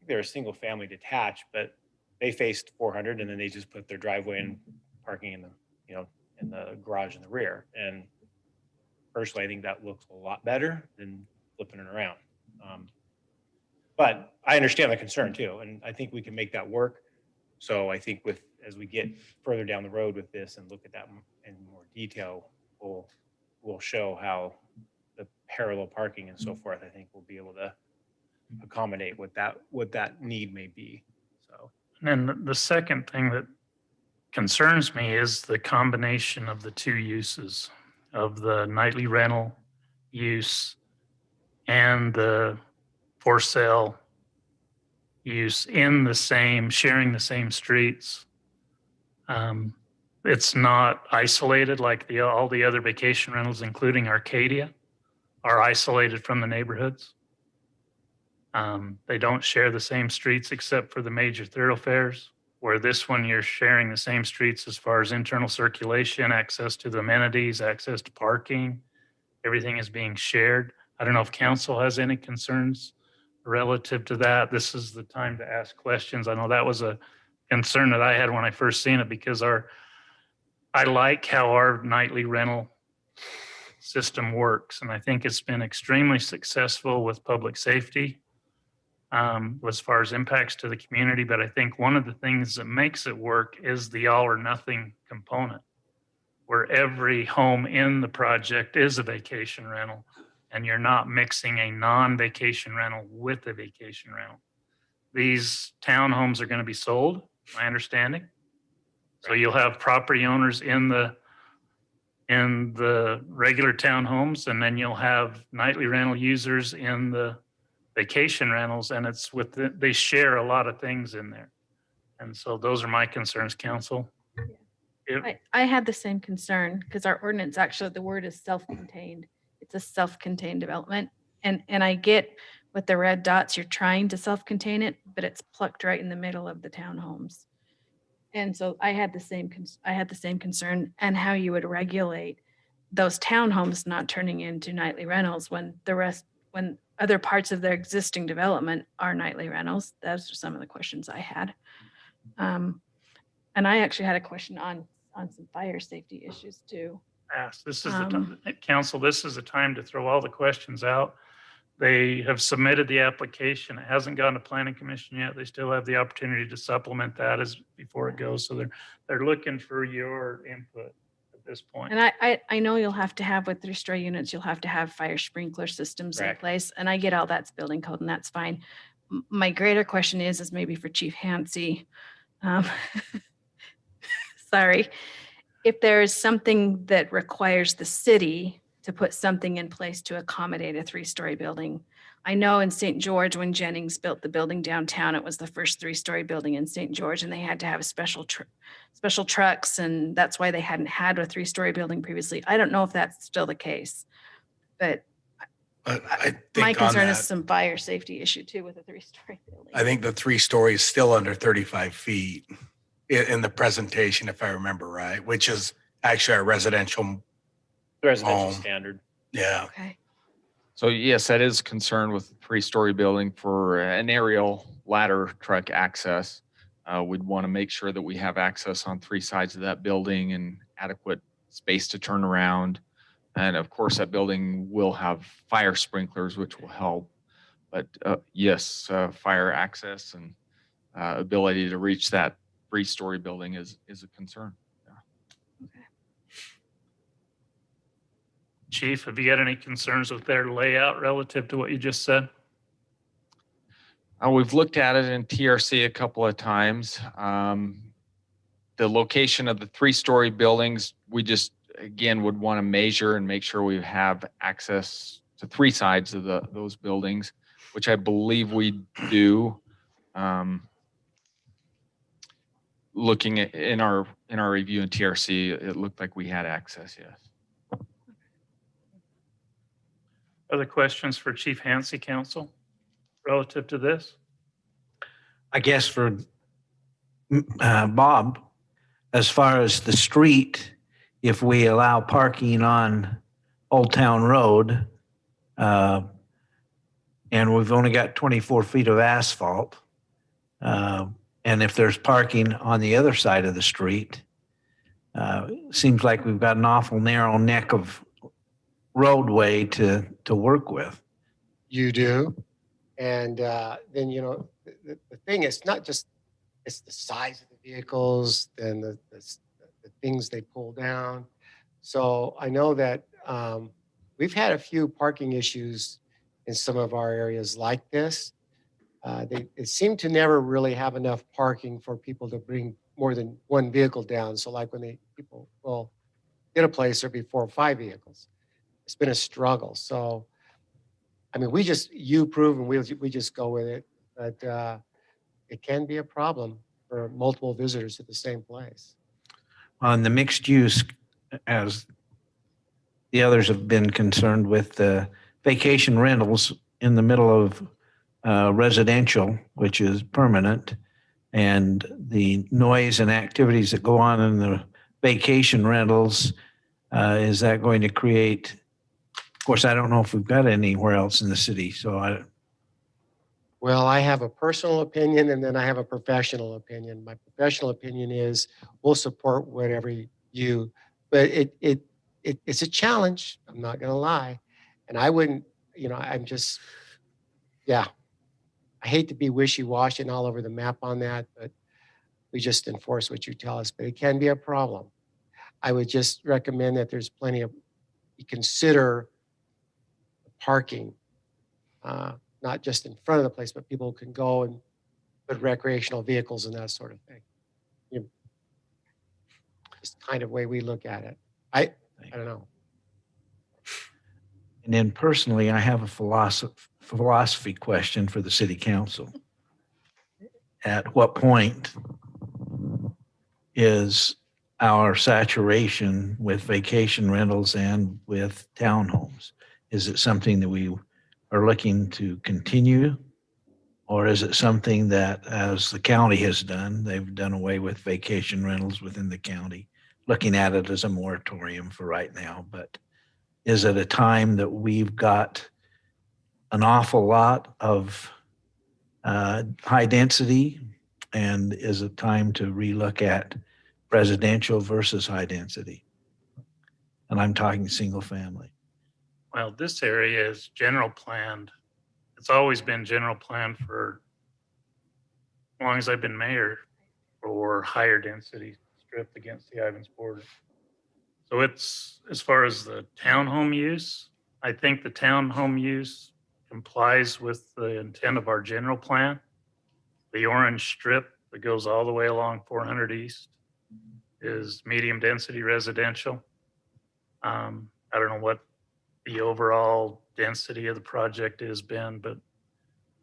they're a single family detached, but they faced 400 and then they just put their driveway and parking in the garage in the rear. And personally, I think that looks a lot better than flipping it around. But I understand the concern too, and I think we can make that work. So I think as we get further down the road with this and look at that in more detail, we'll show how the parallel parking and so forth, I think we'll be able to accommodate what that need may be. So. And then the second thing that concerns me is the combination of the two uses of the nightly rental use and the for sale use in the same, sharing the same streets. It's not isolated like all the other vacation rentals, including Arcadia, are isolated from the neighborhoods. They don't share the same streets except for the major thoroughfares, where this one you're sharing the same streets as far as internal circulation, access to the amenities, access to parking. Everything is being shared. I don't know if council has any concerns relative to that. This is the time to ask questions. I know that was a concern that I had when I first seen it, because I like how our nightly rental system works. And I think it's been extremely successful with public safety, as far as impacts to the community. But I think one of the things that makes it work is the all or nothing component, where every home in the project is a vacation rental, and you're not mixing a non-vacation rental with a vacation rental. These townhomes are going to be sold, my understanding. So you'll have property owners in the regular townhomes, and then you'll have nightly rental users in the vacation rentals, and it's they share a lot of things in there. And so those are my concerns, council. I had the same concern because our ordinance, actually, the word is self-contained. It's a self-contained development. And I get with the red dots, you're trying to self-contain it, but it's plucked right in the middle of the townhomes. And so I had the same concern, and how you would regulate those townhomes not turning into nightly rentals when other parts of their existing development are nightly rentals. Those are some of the questions I had. And I actually had a question on some fire safety issues too. This is the time, council, this is the time to throw all the questions out. They have submitted the application. It hasn't gone to planning commission yet. They still have the opportunity to supplement that before it goes. So they're looking for your input at this point. And I know you'll have to have, with 3-story units, you'll have to have fire sprinkler systems in place. And I get all that's building code, and that's fine. My greater question is maybe for Chief Hansey. Sorry. If there is something that requires the city to put something in place to accommodate a 3-story building. I know in St. George, when Jennings built the building downtown, it was the first 3-story building in St. George, and they had to have special trucks, and that's why they hadn't had a 3-story building previously. I don't know if that's still the case, but I my think on concern is that, some fire safety issue too with a 3-story building. I think the 3-story is still under 35 feet in the presentation, if I remember right, which is actually our residential. Residential home. standard. Yeah. Okay. So yes, that is concerned with 3-story building for an aerial ladder truck access. We'd want to make sure that we have access on 3 sides of that building and adequate space to turn around. And of course, that building will have fire sprinklers, which will help. But yes, fire access and ability to reach that 3-story building is a concern. Chief, have you got any concerns with their layout relative to what you just said? We've looked at it in TRC a couple of times. The location of the 3-story buildings, we just, again, would want to measure and make sure we have access to 3 sides of those buildings, which I believe we do. Looking at in our review in TRC, it looked like we had access, yes. Other questions for Chief Hansey, council, relative to this? I guess for Bob, as far as the street, if we allow parking on Old Town Road, and we've only got 24 feet of asphalt, and if there's parking on the other side of the street, seems like we've got an awful narrow neck of roadway to work with. You do. And then, you know, the thing is not just, it's the size of the vehicles and the things they pull down. So I know that we've had a few parking issues in some of our areas like this. They seem to never really have enough parking for people to bring more than one vehicle down. So like when people will get a place, there'll be 4 or 5 vehicles. It's been a struggle. So I mean, you approve and we just go with it, but it can be a problem for multiple visitors at the same place. On the mixed use, as the others have been concerned with the vacation rentals in the middle of residential, which is permanent, and the noise and activities that go on in the vacation rentals, is that going to create, of course, I don't know if we've got anywhere else in the city, so Well, I have a personal opinion and then I have a professional opinion. My professional opinion is we'll support whatever you, but it's a challenge. I'm not going to lie. And I wouldn't, I'm just, yeah, I hate to be wishy-washy and all over the map on that, but we just enforce what you tell us, but it can be a problem. I would just recommend that there's plenty of, you consider parking, not just in front of the place, but people can go and put recreational vehicles and that sort of thing. Just kind of way we look at it. I don't know. and then personally, I have a philosophy question for the city council. At what point is our saturation with vacation rentals and with townhomes? Is it something that we are looking to continue? Or is it something that, as the county has done, they've done away with vacation rentals within the county, looking at it as a moratorium for right now? But is it a time that we've got an awful lot of high density? And is it time to relook at residential versus high density? And I'm talking single family. Well, this area is general planned. It's always been general planned for as long as I've been mayor, for higher density strip against the Ivans border. So it's, as far as the townhome use, I think the townhome use complies with the intent of our general plan. The orange strip that goes all the way along 400 East is medium density residential. I don't know what the overall density of the project is, Ben, but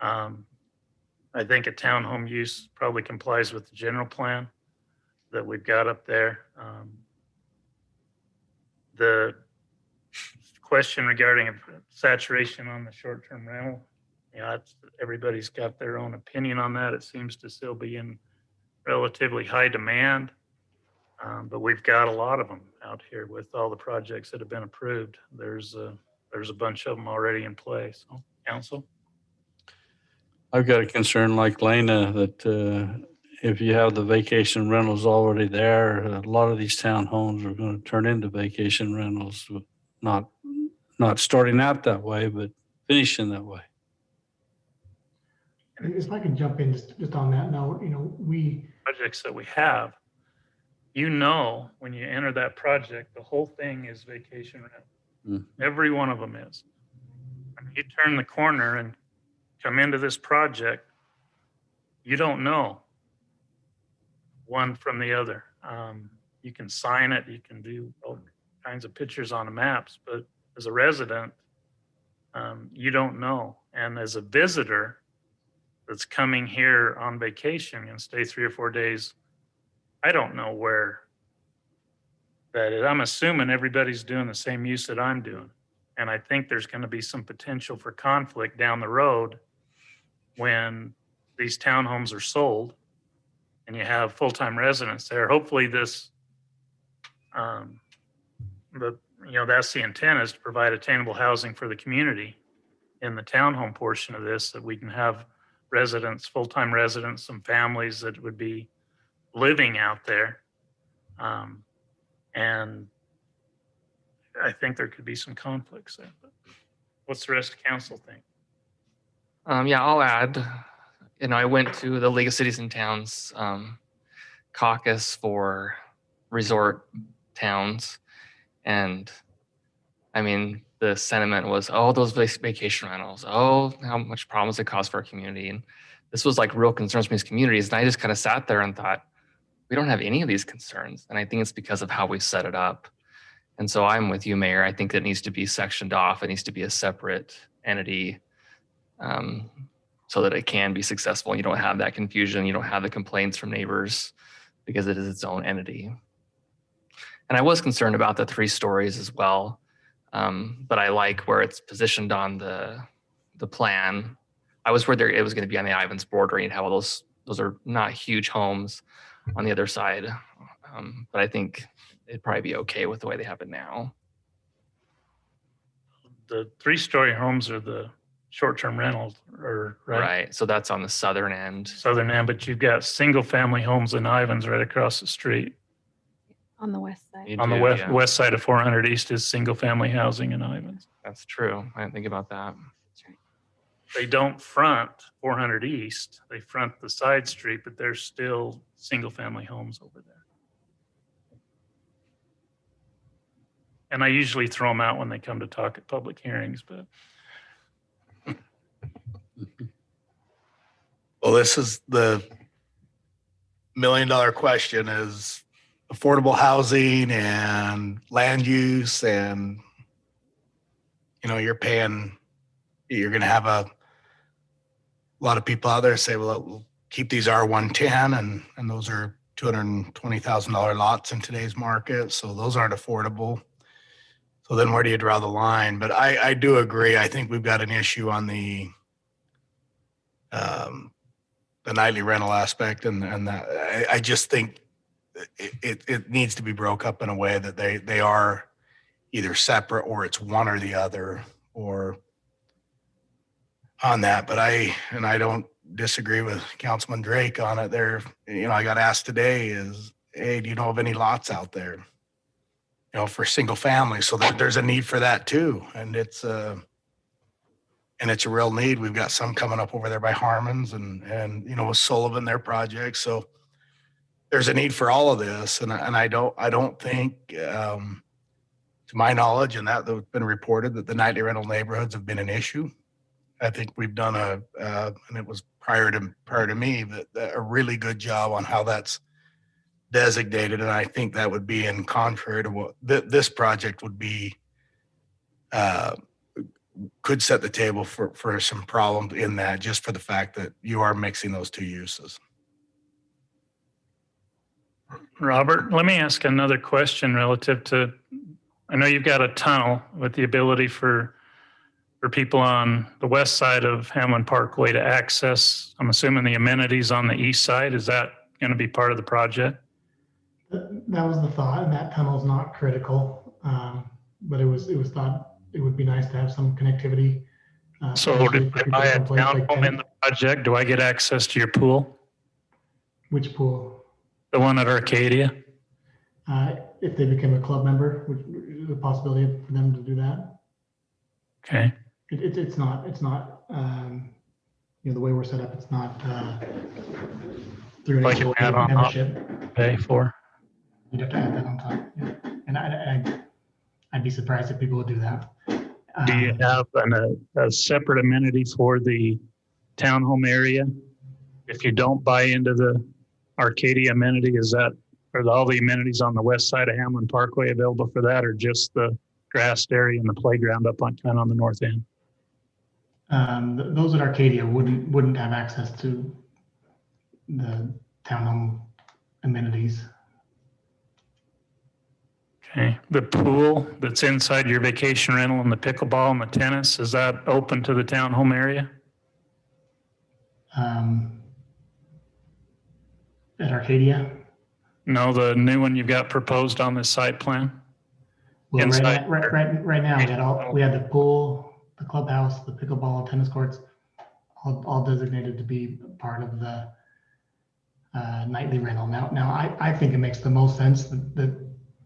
I think a townhome use probably complies with the general plan that we've got up there. The question regarding saturation on the short-term rental, everybody's got their own opinion on that. It seems to still be in relatively high demand, but we've got a lot of them out here with all the projects that have been approved. There's a bunch of them already in place. So, council? I've got a concern like Lena that if you have the vacation rentals already there, a lot of these townhomes are going to turn into vacation rentals, not starting out that way, but finishing that way. If I can jump in just on that note, Projects that we have, when you enter that project, the whole thing is vacation rental. Every one of them is. When you turn the corner and come into this project, you don't know one from the other. You can sign it, you can do all kinds of pictures on the maps, but as a resident, you don't know. And as a visitor that's coming here on vacation and stay 3 or 4 days, I don't know where that is. I'm assuming everybody's doing the same use that I'm doing. And I think there's going to be some potential for conflict down the road when these townhomes are sold and you have full-time residents there. Hopefully this, that's the intent, is to provide attainable housing for the community in the townhome portion of this, that we can have residents, full-time residents, some families that would be living out there. And I think there could be some conflicts there. But what's the rest of council think? Yeah, I'll add, I went to the League of Cities and Towns caucus for resort towns. And I mean, the sentiment was, oh, those vacation rentals, oh, how much problems it cause for our community. And this was like real concerns from these communities. And I just kind of sat there and thought, we don't have any of these concerns. And I think it's because of how we set it up. And so I'm with you, Mayor. I think it needs to be sectioned off. It needs to be a separate entity, so that it can be successful. You don't have that confusion. You don't have the complaints from neighbors because it is its own entity. And I was concerned about the 3 stories as well, but I like where it's positioned on the plan. I was worried it was going to be on the Ivans border and you'd have all those are not huge homes on the other side. But I think it'd probably be okay with the way they have it now. The 3-story homes are the short-term rentals, or right? Right. So that's on the southern end. Southern end, but you've got single-family homes in Ivans right across the street. On the west side. You On the do, west yeah. west side of 400 East is single-family housing in Ivans. That's true. I didn't think about that. They don't front 400 East. They front the side street, but there's still single-family homes over there. And I usually throw them out when they come to talk at public hearings, but Well, this is the $1 million question: is affordable housing and land use, and you're going to have a lot of people out there say, well, we'll keep these R110, and those are $220,000 lots in today's market, so those aren't affordable. So then where do you draw the line? But I do agree. I think we've got an issue on the nightly rental aspect, and that I just think it needs to be broke up in a way that they are either separate, or it's one or the other, or on that. But I don't disagree with Councilman Drake on it. I got asked today hey, do you know of any lots out there, for single family? So there's a need for that too. And it's a real need. We've got some coming up over there by Harmon's and with Sullivan, their project. So there's a need for all of this. And I don't think, to my knowledge, and that's been reported, that the nightly rental neighborhoods have been an issue. I think we've done and it was prior to me, but a really good job on how that's designated. And I think that would be in contrary to what this project would be, could set the table for some problems in that, just for the fact that you are mixing those 2 uses. Robert, let me ask another question relative to, I know you've got a tunnel with the ability for people on the west side of Hamlin Parkway to access, I'm assuming, the amenities on the east side. Is that going to be part of the project? That was the thought, and that tunnel's not critical. But it was thought it would be nice to have some connectivity. So if I buy a townhome in the project, do I get access to your pool? Which pool? The one at Arcadia? If they become a club member, which is a possibility for them to do that. Okay. It's not, the way we're set up, it's not through an Like you add on membership. Pay for? You'd have to add that on top. Yeah. And I'd be surprised if people would do that. Do you have a separate amenity for the townhome area? If you don't buy into the Arcadia amenity, are all the amenities on the west side of Hamlin Parkway available for that, or just the grassed area and the playground up on the north end? Those at Arcadia wouldn't have access to the townhome amenities. Okay. The pool that's inside your vacation rental and the pickleball and the tennis, is that open to the townhome area? At Arcadia? No, the new one you've got proposed on this site plan? Well, Inside. right now, we had the pool, the clubhouse, the pickleball, tennis courts, all designated to be part of the nightly rental. Now, I think it makes the most sense that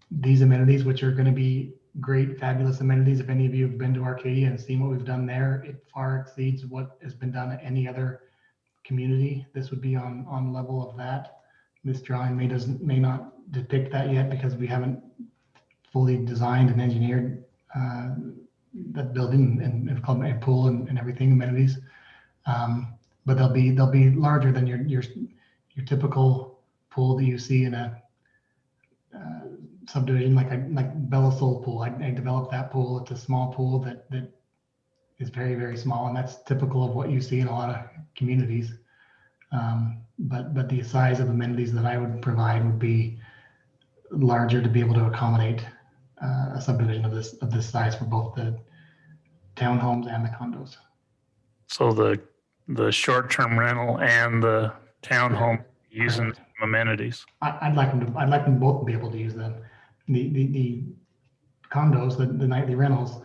these amenities, which are going to be great, fabulous amenities, if any of you have been to Arcadia and seen what we've done there, it far exceeds what has been done at any other community. This would be on level of that. This drawing may not depict that yet because we haven't fully designed and engineered that building and club and pool and everything, amenities. But they'll be larger than your typical pool that you see in a subdivision like Bella Soul pool. I developed that pool. It's a small pool that is very, very small, and that's typical of what you see in a lot of communities. But the size of amenities that I would provide would be larger to be able to accommodate a subdivision of this size for both the townhomes and the condos. So the short-term rental and the townhome using the same amenities. I'd like them both to be able to use them. The condos, the nightly rentals,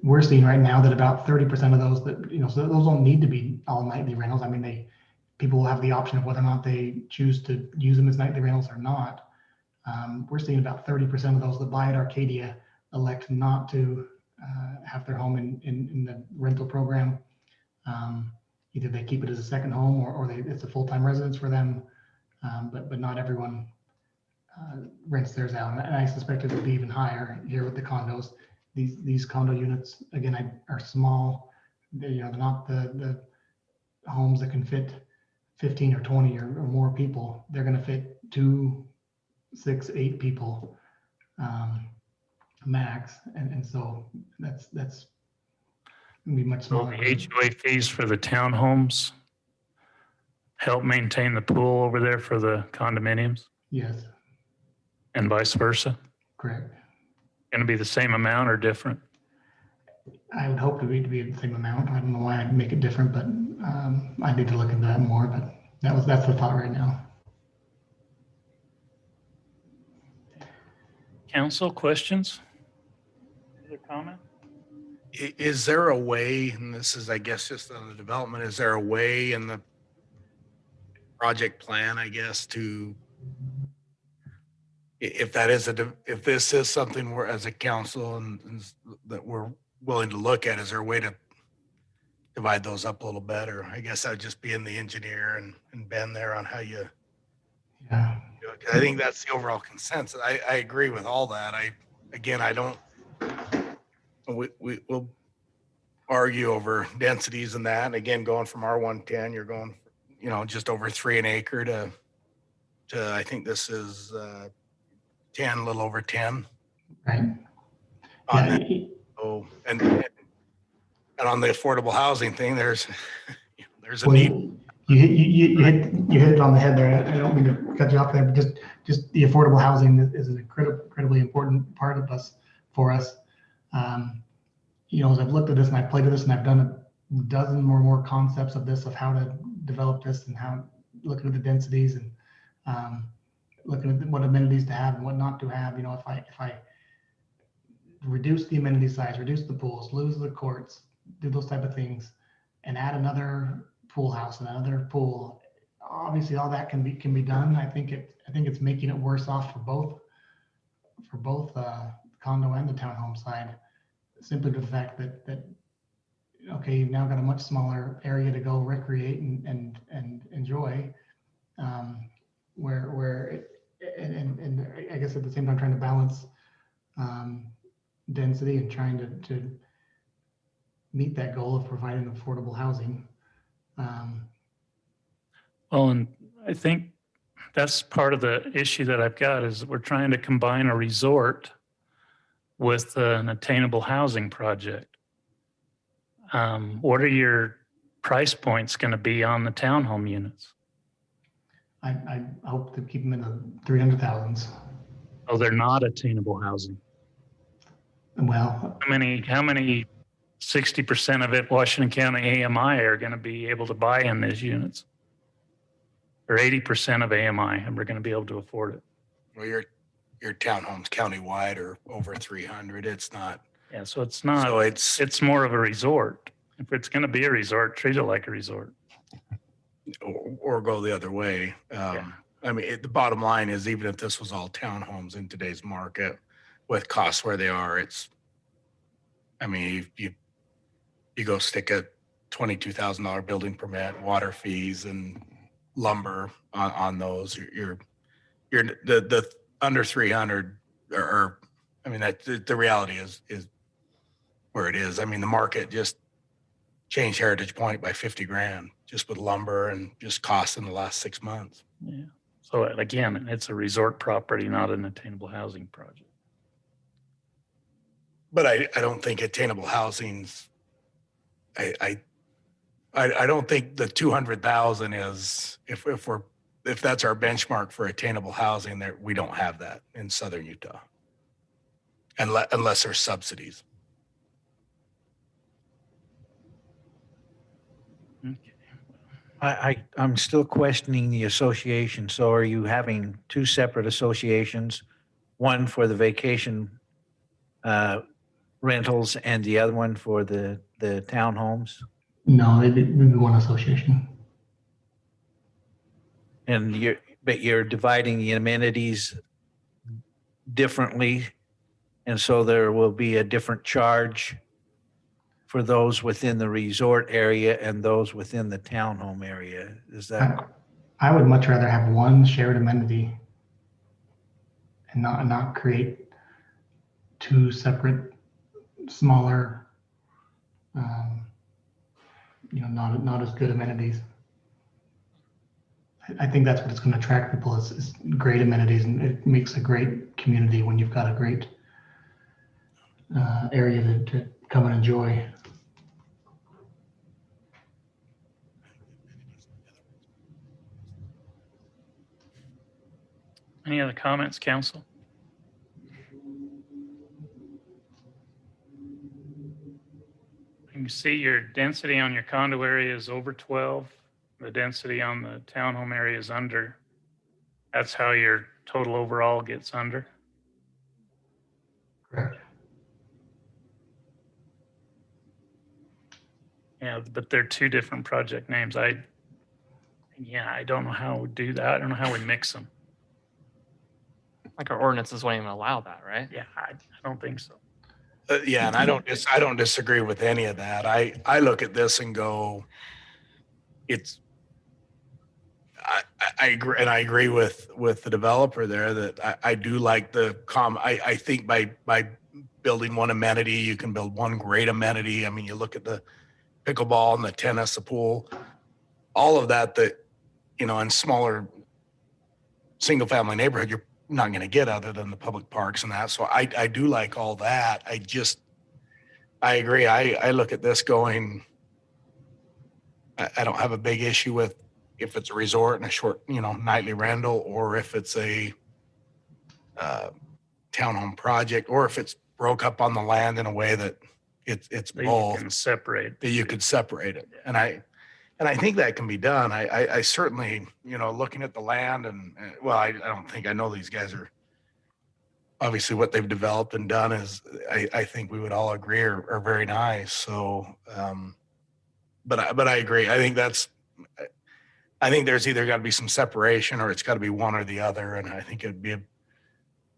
we're seeing right now that about 30% of those that, so those don't need to be all nightly rentals. I mean, people will have the option of whether or not they choose to use them as nightly rentals or not. We're seeing about 30% of those that buy at Arcadia elect not to have their home in the rental program. Either they keep it as a second home or it's a full-time residence for them. But not everyone rents theirs out. And I suspect it would be even higher here with the condos. These condo units, again, are small. They're not the homes that can fit 15 or 20 or more people. They're going to fit 2, 6, 8 people max. And so that's going to be much So smaller. the HOA fees for the townhomes help maintain the pool over there for the condominiums Yes, and vice versa? correct. Going to be the same amount or different? I would hope to be the same amount. I don't know why I'd make it different, but I need to look into that more. But that's the thought right now. Council, questions? Other comment? Is there a way, and this is, I guess, just on the development, is there a way in the project plan, I guess, to, if this is something we're, as a council and that we're willing to look at, is there a way to divide those up a little better? I guess I'd just be in the engineer and Ben there on how you, Yeah. I think that's the overall consensus. I agree with all that. We'll argue over densities and that. And again, going from R110, you're going, just over 3 an acre to I think this is 10, a little over 10. Right. On Yeah. that. Oh, and on the affordable housing thing, there's a Well, need. you hit it on the head there. I don't mean to cut you off there, but just the affordable housing is an incredibly important part of for us. As I've looked at this and I've played with this and I've done a dozen or more concepts of this, of how to develop this and how looking at the densities and looking at what amenities to have and what not to have. If I reduce the amenity size, reduce the pools, lose the courts, do those type of things, and add another pool house and another pool, obviously all that can be done. I think it's making it worse off for both condo and the townhome side, simply to the fact that okay, you've now got a much smaller area to go recreate and enjoy, and I guess at the same time trying to balance density and trying to meet that goal of providing affordable housing. Well, and I think that's part of the issue that I've got is we're trying to combine a resort with an attainable housing project. What are your price points going to be on the townhome units? I hope to keep them in the 300,000s. Oh, they're not attainable housing. Well, How many 60% of it Washington County AMI are going to be able to buy in these units? Or 80% of AMI, and we're going to be able to afford it. Well, your townhomes countywide are over 300. It's not. Yeah, so it's not. So it's more of a resort. If it's going to be a resort, treat it like a resort. Or go the other way. I mean, the bottom line is, even if this was all townhomes in today's market, with costs where they are, I mean, you go stick a $22,000 building permit, water fees, and lumber on those. You're the under 300, or I mean, that the reality is where it is. I mean, the market just changed Heritage Point by 50 grand just with lumber and just costs in the last 6 months. Yeah. So again, it's a resort property, not an attainable housing project. but I don't think attainable housing's, I don't think the 200,000 is, if that's our benchmark for attainable housing there, we don't have that in Southern Utah. Unless there's subsidies. I'm still questioning the association. So are you having two separate associations? One for the vacation rentals and the other one for the townhomes? No, it'd be one association. And you're dividing the amenities differently. And so there will be a different charge for those within the resort area and those within the townhome area. Is that? I would much rather have one shared amenity and not create two separate, smaller, not as good amenities. I think that's what it's going to attract people is great amenities, and it makes a great community when you've got a great area to come and enjoy. Any other comments, council? You can see your density on your condo area is over 12. The density on the townhome area is under. That's how your total overall gets under. Correct. Yeah, but they're two different project names. I don't know how we do that. I don't know how we mix them. Like our ordinances won't even allow that, right? Yeah, I don't think so. Yeah, and I don't disagree with any of that. I look at this and go, I agree, and I agree with the developer there that I do like I think by building one amenity, you can build one great amenity. I mean, you look at the pickleball and the tennis, the pool, all of that, in smaller single family neighborhood, you're not going to get other than the public parks and that. So I do like all that. I agree. I look at this going, I don't have a big issue with if it's a resort and a short, nightly rental, or if it's a townhome project, or if it's broke up on the land in a way that it's both. You can separate. That you could separate it. And I think that can be done. I certainly, looking at the land I don't think I know these guys are obviously what they've developed and done is I think we would all agree are very nice. So, but I agree. I think there's either got to be some separation or it's got to be one or the other. And I think it'd be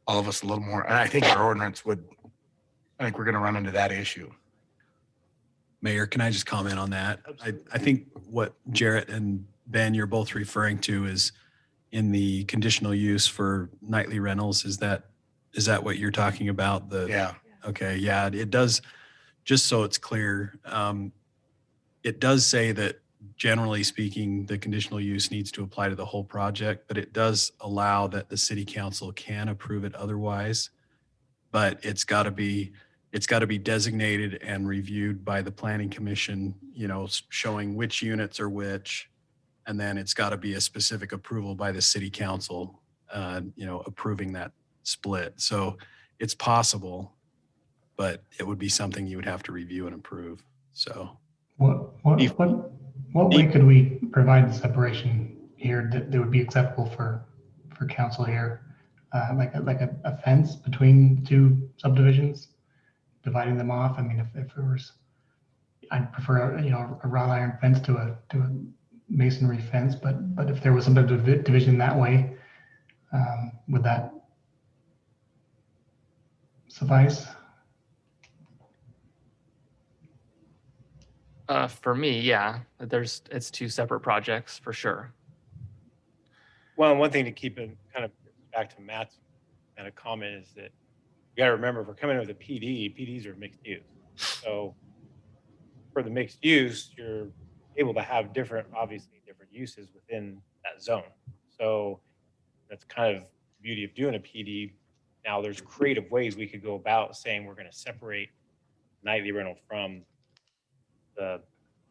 all of us a little more. And I think our ordinance I think we're going to run into that issue. Mayor, can I just comment on that? I think what Jarrett and Ben, you're both referring to is in the conditional use for nightly rentals. Is that what you're talking about? Yeah. Okay. Yeah, it does. Just so it's clear, it does say that generally speaking, the conditional use needs to apply to the whole project, but it does allow that the city council can approve it otherwise. But it's got to be designated and reviewed by the planning commission, showing which units are which. And then it's got to be a specific approval by the city council, approving that split. So it's possible, but it would be something you would have to review and approve. So what way could we provide the separation here that would be acceptable for council here? Like a fence between two subdivisions, dividing them off. I mean, if it was, I'd prefer a wrought iron fence to a masonry fence, but if there was some division that way, would that suffice? For me, yeah, it's two separate projects for sure. Well, one thing to keep in kind of back to Matt's kind of comment is that you got to remember if we're coming in with a PDs are mixed use. So for the mixed use, you're able to have obviously different uses within that zone. So that's kind of the beauty of doing a PD. Now, there's creative ways we could go about saying we're going to separate nightly rental from the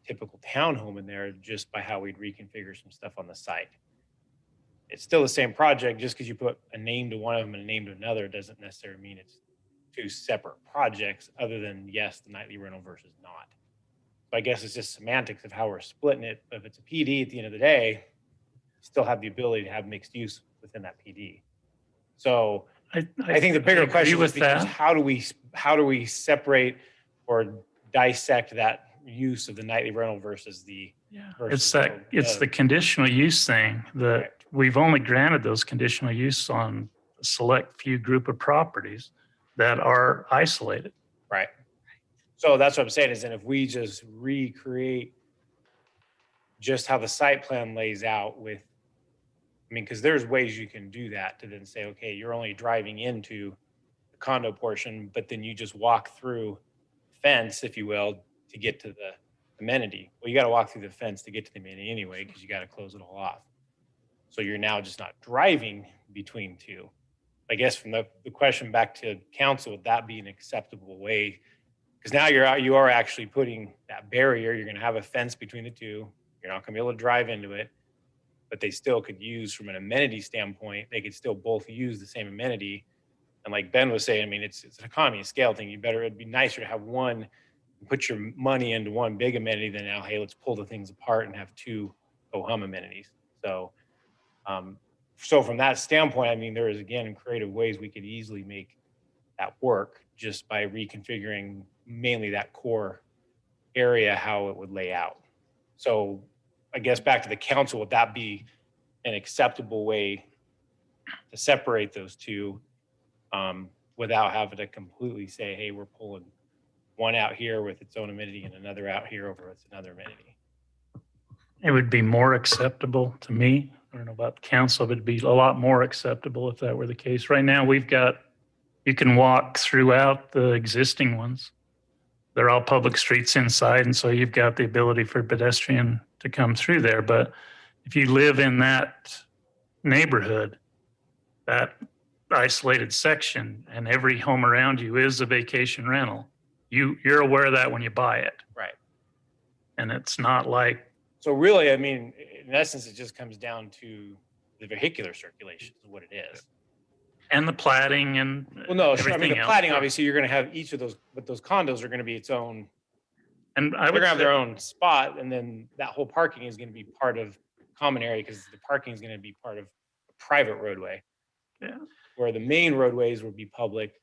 typical townhome in there just by how we'd reconfigure some stuff on the site. It's still the same project. Just because you put a name to one of them and a name to another doesn't necessarily mean it's two separate projects, other than, yes, the nightly rental versus not. So I guess it's just semantics of how we're splitting it. But if it's a PD at the end of the day, you still have the ability to have mixed use within that PD. So I think the bigger agree question with is because that. how do we separate or dissect that use of the nightly rental versus the It's the conditional use thing that we've only granted those conditional use on a select few group of properties that are isolated. right. So that's what I'm saying is, then if we just recreate just how the site plan lays out with, I mean, because there's ways you can do that to then say, okay, you're only driving into the condo portion, but then you just walk through the fence, if you will, to get to the amenity. Well, you got to walk through the fence to get to the amenity anyway, because you got to close it all off. So you're now just not driving between two. I guess from the question back to council, would that be an acceptable way? Because now you are actually putting that barrier. You're going to have a fence between the two. You're not going to be able to drive into it, but they still could use, from an amenity standpoint, they could still both use the same amenity. And like Ben was saying, I mean, it's an economy of scale thing. It'd be nicer to have one, put your money into one big amenity than now, hey, let's pull the things apart and have two ho-hum amenities. So, so from that standpoint, I mean, there is, again, creative ways we could easily make that work just by reconfiguring mainly that core area, how it would lay out. So I guess back to the council, would that be an acceptable way to separate those two without having to completely say, hey, we're pulling one out here with its own amenity and another out here over with another amenity? It would be more acceptable to me. I don't know about the council, but it'd be a lot more acceptable if that were the case. Right now, you can walk throughout the existing ones. They're all public streets inside, and so you've got the ability for pedestrian to come through there. But if you live in that neighborhood, that isolated section, and every home around you is a vacation rental, you're aware of that when you buy it. Right. And it's not like, so really, I mean, in essence, it just comes down to the vehicular circulation is what it is. and the plating and Well, no, sure. I mean, everything the else. plating, obviously, you're going to have each of those, but those condos are going to be its own. And I They're would going to have say, their own spot, and then that whole parking is going to be part of common area because the parking is going to be part of a private roadway. Yeah. Where the main roadways will be public,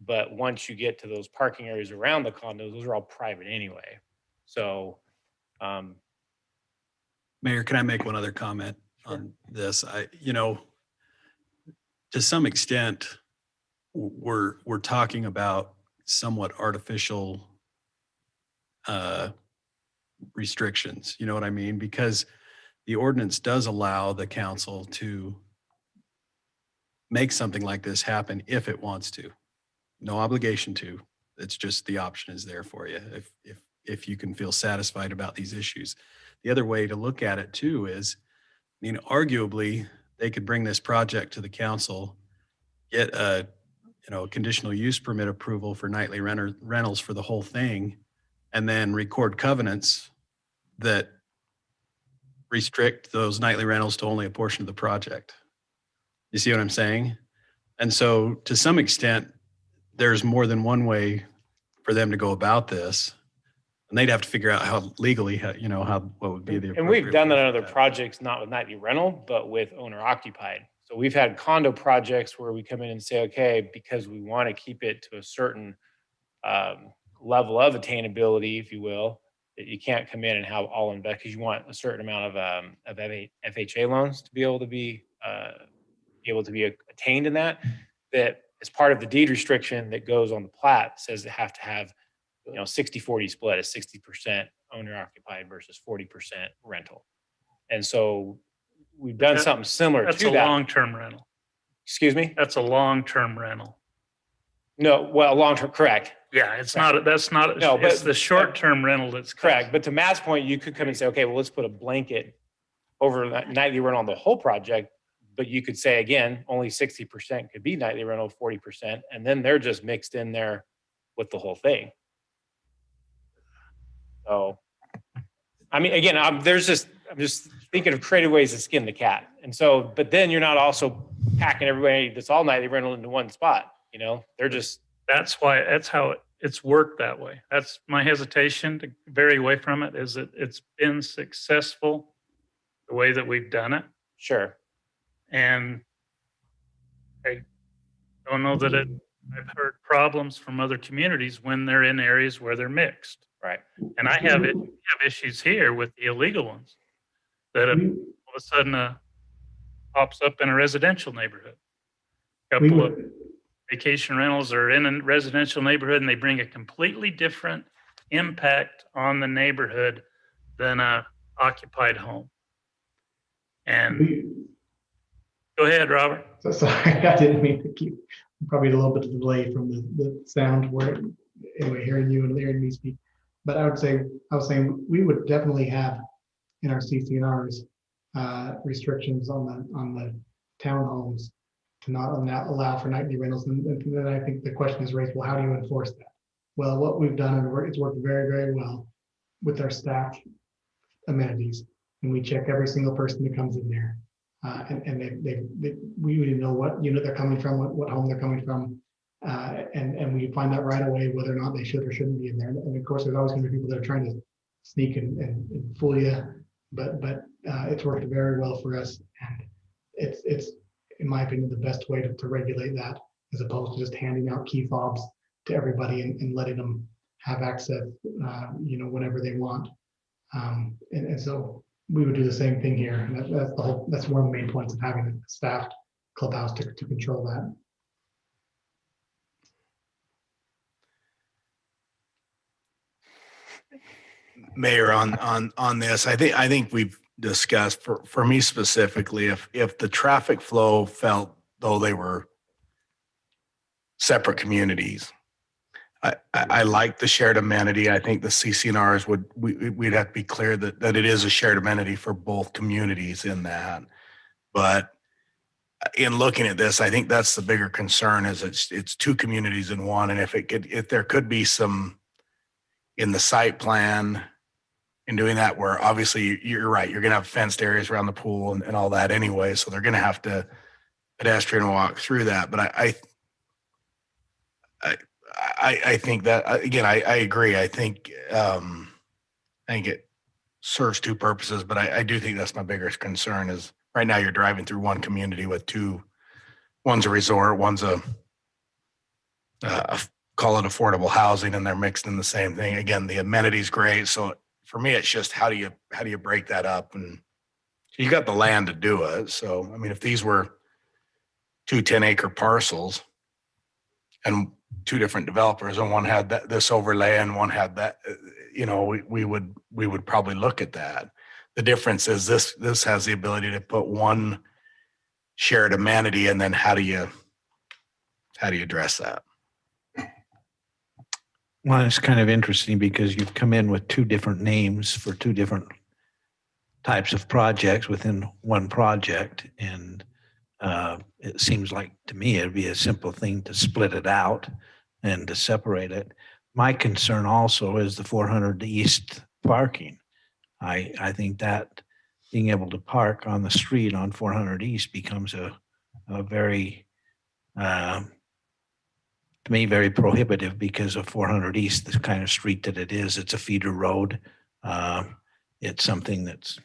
but once you get to those parking areas around the condos, those are all private anyway. So, Mayor, can I make one other comment on this? To some extent, we're talking about somewhat artificial restrictions. You know what I mean? Because the ordinance does allow the council to make something like this happen if it wants to. No obligation to. It's just the option is there for you if you can feel satisfied about these issues. The other way to look at it too is, I mean, arguably they could bring this project to the council, get a conditional use permit approval for nightly rentals for the whole thing, and then record covenants that restrict those nightly rentals to only a portion of the project. You see what I'm saying? And so to some extent, there's more than one way for them to go about this. And they'd have to figure out how legally, what would be the. and we've done that on other project. projects, not with nightly rental, but with owner occupied. So we've had condo projects where we come in and say, okay, because we want to keep it to a certain level of attainability, if you will, that you can't come in and have all invest because you want a certain amount of FHA loans to be able to be attained in that as part of the deed restriction that goes on the plat says they have to have 60-40 split, a 60% owner occupied versus 40% rental. And so we've done something similar that's to a that. long-term rental. Excuse me? That's a long-term rental. No, well, long-term, correct. Yeah, it's not, that's not, No, it's but- the short-term rental that's Correct. But to Matt's point, you could come and say, okay, well, let's put a blanket over nightly rental on the whole project, but you could say again, only 60% could be nightly rental, 40%, and then they're just mixed in there with the whole thing. So, I mean, again, I'm just thinking of creative ways to skin the cat. And so, but then you're not also packing everybody that's all nightly rental into one spot. You know, they're just, That's how it's worked that way. That's my hesitation to vary away from it, is that it's been successful the way that we've done it. sure. And I don't know that I've heard problems from other communities when they're in areas where they're mixed. Right. And I have issues here with the illegal ones that all of a sudden pops up in a residential neighborhood. Couple of vacation rentals are in a residential neighborhood and they bring a completely different impact on the neighborhood than a occupied home. And go ahead, Robert. So sorry, I didn't mean to keep, probably a little bit of delay from the sound where, anyway, hearing you and hearing me speak. But I was saying we would definitely have in our CCNRs restrictions on the townhomes to not allow for nightly rentals. And then I think the question is raised, well, how do you enforce that? Well, what we've done, and it's worked very, very well with our staff amenities. And we check every single person that comes in there. We would know what unit they're coming from, what home they're coming from. And we find that right away, whether or not they should or shouldn't be in there. And of course, there's always going to be people that are trying to sneak and fool you, but it's worked very well for us. And it's in my opinion, the best way to regulate that, as opposed to just handing out key fobs to everybody and letting them have access, whenever they want. And so we would do the same thing here. And that's one of the main points of having a staffed clubhouse to control that. Mayor, on this, I think we've discussed for me specifically, if the traffic flow felt though they were separate communities, I like the shared amenity. I think the CCNRs we'd have to be clear that it is a shared amenity for both communities in that. But in looking at this, I think that's the bigger concern, is it's two communities in one. And if there could be some in the site plan in doing that, where obviously you're right, you're going to have fenced areas around the pool and all that anyway. So they're going to have to pedestrian walk through that. But I think that, again, I agree. I think it serves two purposes, but I do think that's my biggest concern is right now you're driving through one community with one's a resort, one's a call it affordable housing, and they're mixed in the same thing. Again, the amenity's great. So for me, it's just how do you break that up? And you got the land to do it. So, I mean, if these were 2 10-acre parcels and two different developers, and one had this overlay and one had that, we would probably look at that. The difference is this has the ability to put one shared amenity, and then how do you address that? Well, it's kind of interesting because you've come in with two different names for two different types of projects within one project. And it seems like to me, it'd be a simple thing to split it out and to separate it. My concern also is the 400 East parking. I think that being able to park on the street on 400 East becomes a very, to me, very prohibitive because of 400 East, the kind of street that it is. It's a feeder road. It's something that's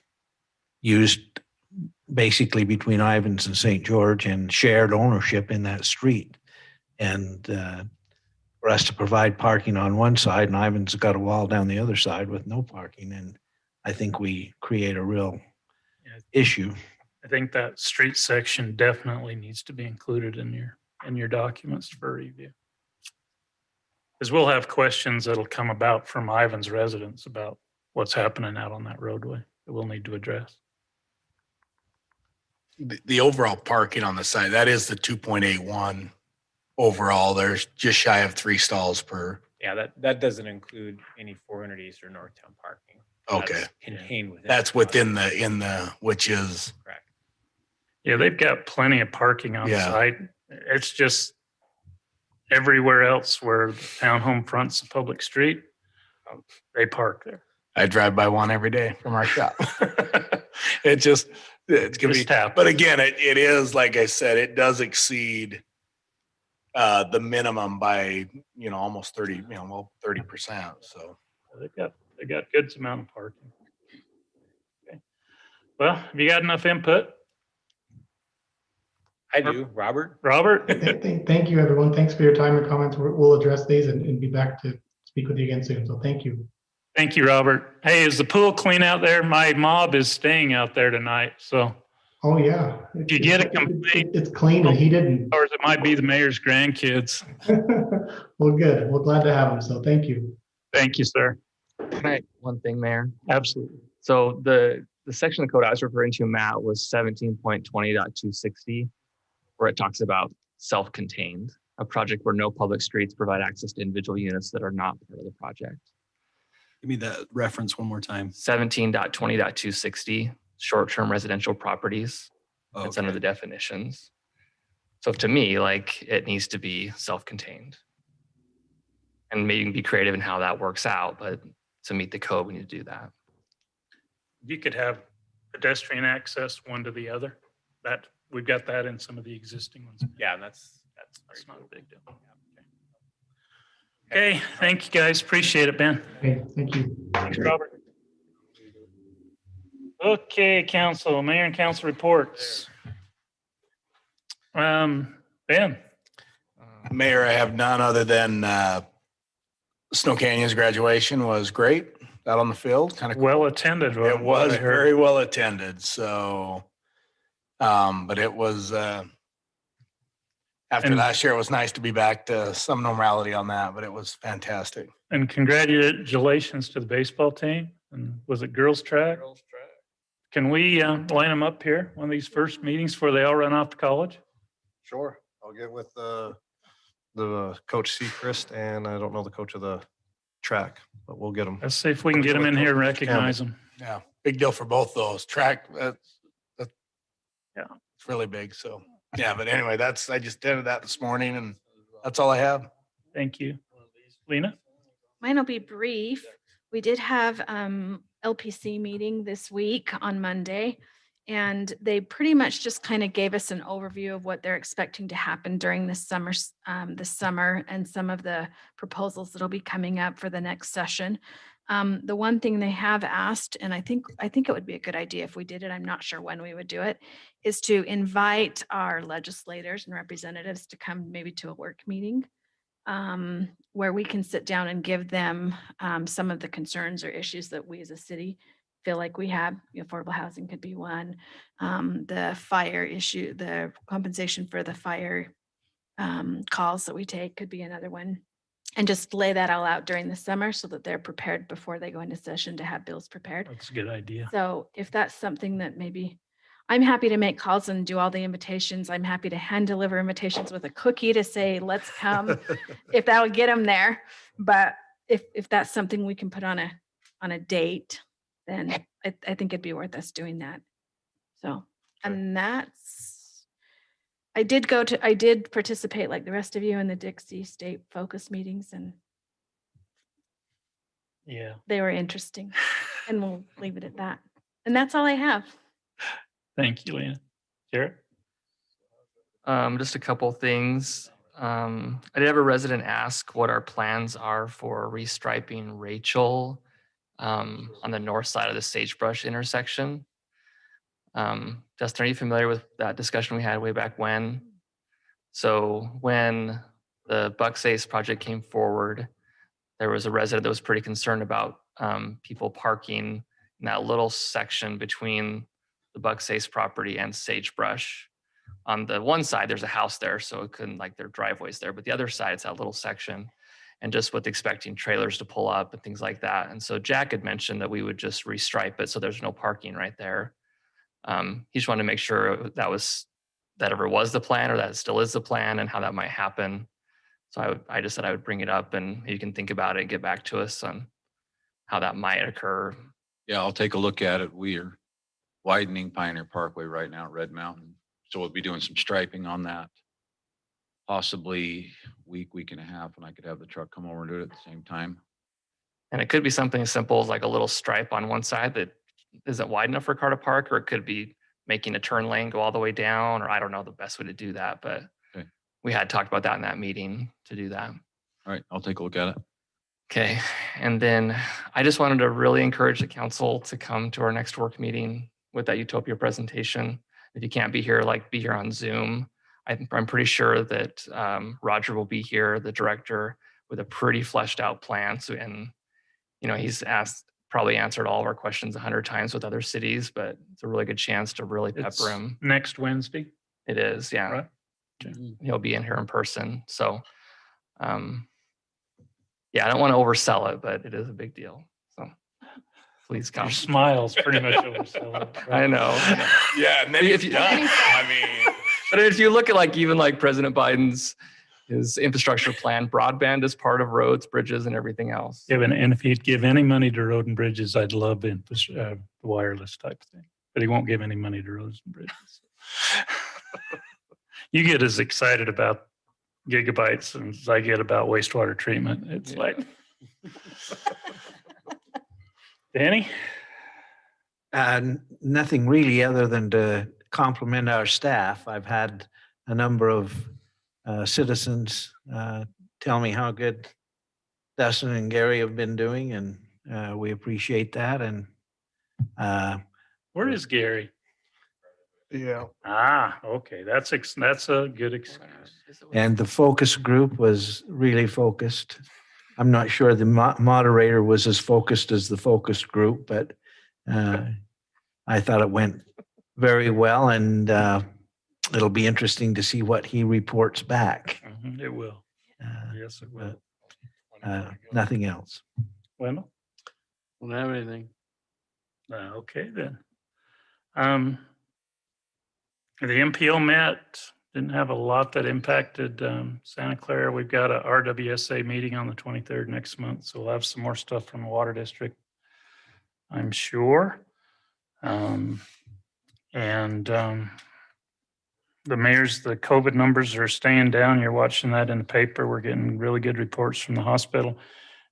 used basically between Ivans and St. George and shared ownership in that street. And for us to provide parking on one side, and Ivans got a wall down the other side with no parking, and I think we create a real issue. I think that street section definitely needs to be included in your documents for review. Because we'll have questions that'll come about from Ivan's residents about what's happening out on that roadway that we'll need to address. The overall parking on the site, that is the 2.81 overall. There's just shy of 3 stalls per. Yeah, that doesn't include any 400 East or Northtown parking. Okay. That's contained within. That's within the which is correct. Yeah, they've got plenty of parking on Yeah. site. It's just everywhere else where the townhome fronts a public street, they park there. I drive by one every day from our shop. It's gonna Just be, happens. but again, it is, like I said, it does exceed the minimum by, almost 30%. So. They got good amount of parking. Okay. Well, have you got enough input, I do, Robert. Robert? Thank you, everyone. Thanks for your time and comments. We'll address these and be back to speak with you again soon. So thank you. Thank you, Robert. Hey, is the pool clean out there? My mob is staying out there tonight, so Oh, yeah. if you get a complaint, It's clean and he didn't. or it might be the mayor's grandkids. Well, good. We're glad to have him. So thank you. Thank you, sir. Can I, one thing, Mayor? Absolutely. So the section of the code I was referring to, Matt, was 17.20.260, where it talks about self-contained, a project where no public streets provide access to individual units that are not part of the project. Give me that reference one more time. 17.20.260, short-term residential properties. It's under the definitions. So to me, like, it needs to be self-contained. And maybe be creative in how that works out, but to meet the code, we need to do that. You could have pedestrian access one to the other. That we've got that in some of the existing ones. Yeah, and that's not a big deal. Okay, thank you guys. Appreciate it, Ben. Okay, thank you. Thanks, Robert. Okay, council, mayor and council reports. Ben. Mayor, I have none other than Snow Canyon's graduation was great out on the field. Kind of well attended. It was very well attended. So, but it was after last year, it was nice to be back to some normality on that. But it was fantastic. And congratulations to the baseball team. And was it girls track? Girls track. Can we line them up here one of these first meetings before they all run off to college? Sure. I'll get with the coach Seacrest, and I don't know the coach of the track, but we'll get them. Let's see if we can get them in here and recognize them. Yeah, big deal for both those. Track, yeah, it's really big. So yeah, but anyway, I just did that this morning, and that's all I have. Thank you. Lena? Mine will be brief. We did have LPC meeting this week on Monday, and they pretty much just kind of gave us an overview of what they're expecting to happen during this summer, and some of the proposals that'll be coming up for the next session. The one thing they have asked, and I think it would be a good idea if we did it, I'm not sure when we would do it, is to invite our legislators and representatives to come maybe to a work meeting where we can sit down and give them some of the concerns or issues that we as a city feel like we have. Affordable housing could be one. The fire issue, the compensation for the fire calls that we take could be another one. And just lay that all out during the summer so that they're prepared before they go into session to have bills prepared. That's a good idea. So if that's something that maybe, I'm happy to make calls and do all the invitations. I'm happy to hand deliver invitations with a cookie to say, let's come, if that would get them there. But if that's something we can put on a date, then I think it'd be worth us doing that. So, and I did participate like the rest of you in the Dixie State Focus meetings, and yeah, they were interesting, and we'll leave it at that. And that's all I have. Thank you, Lena. Jared? Just a couple things. I did have a resident ask what our plans are for restriping Rachel on the north side of the Sagebrush intersection. Justin, are you familiar with that discussion we had way back when? So when the Bucksace project came forward, there was a resident that was pretty concerned about people parking in that little section between the Bucksace property and Sagebrush. On the one side, there's a house there, so it couldn't, like, their driveway's there, but the other side, it's that little section. And just with expecting trailers to pull up and things like that. And so Jack had mentioned that we would just restripe it so there's no parking right there. He just wanted to make sure that ever was the plan, or that it still is the plan, and how that might happen. So I just said I would bring it up, and you can think about it and get back to us on how that might occur. Yeah, I'll take a look at it. We are widening Pioneer Parkway right now at Red Mountain. So we'll be doing some striping on that. Possibly week and a half, and I could have the truck come over and do it at the same time. And it could be something as simple as like a little stripe on one side that isn't wide enough for a car to park, or it could be making a turn lane go all the way down, or I don't know the best way to do that, but Okay. we had talked about that in that meeting to do that. All right, I'll take a look at it. Okay, and then I just wanted to really encourage the council to come to our next work meeting with that Utopia presentation. If you can't be here, like be here on Zoom. I'm pretty sure that Roger will be here, the director, with a pretty fleshed out plan. So, and he's probably answered all of our questions 100 times with other cities, but it's a really good chance to really It's pepper him. next Wednesday, It is, yeah. right? He'll be in here in person. So, yeah, I don't want to oversell it, but it is a big deal. So please come. Your smile's pretty much overselling it, right? I know. Yeah, and then If he's you- done. I mean, But if you look at even President Biden's his infrastructure plan, broadband is part of roads, bridges, and everything else. And if he'd give any money to road and bridges, I'd love the wireless type thing. But he won't give any money to roads and bridges. You get as excited about gigabytes as I get about wastewater treatment. It's like, Danny? Nothing really other than to compliment our staff. I've had a number of citizens tell me how good Dustin and Gary have been doing, and we appreciate that. And Where is Gary? Yeah. Okay. That's a good excuse. and the focus group was really focused. I'm not sure the moderator was as focused as the focus group, but I thought it went very well, and it'll be interesting to see what he reports back. It will. Yes, it will. Nothing else. Wendell? Don't have anything. Okay, then. The MPO met, didn't have a lot that impacted Santa Clara. We've got a RWSA meeting on the 23rd next month, so we'll have some more stuff from the Water District, I'm sure. The mayor's, the COVID numbers are staying down. You're watching that in the paper. We're getting really good reports from the hospital.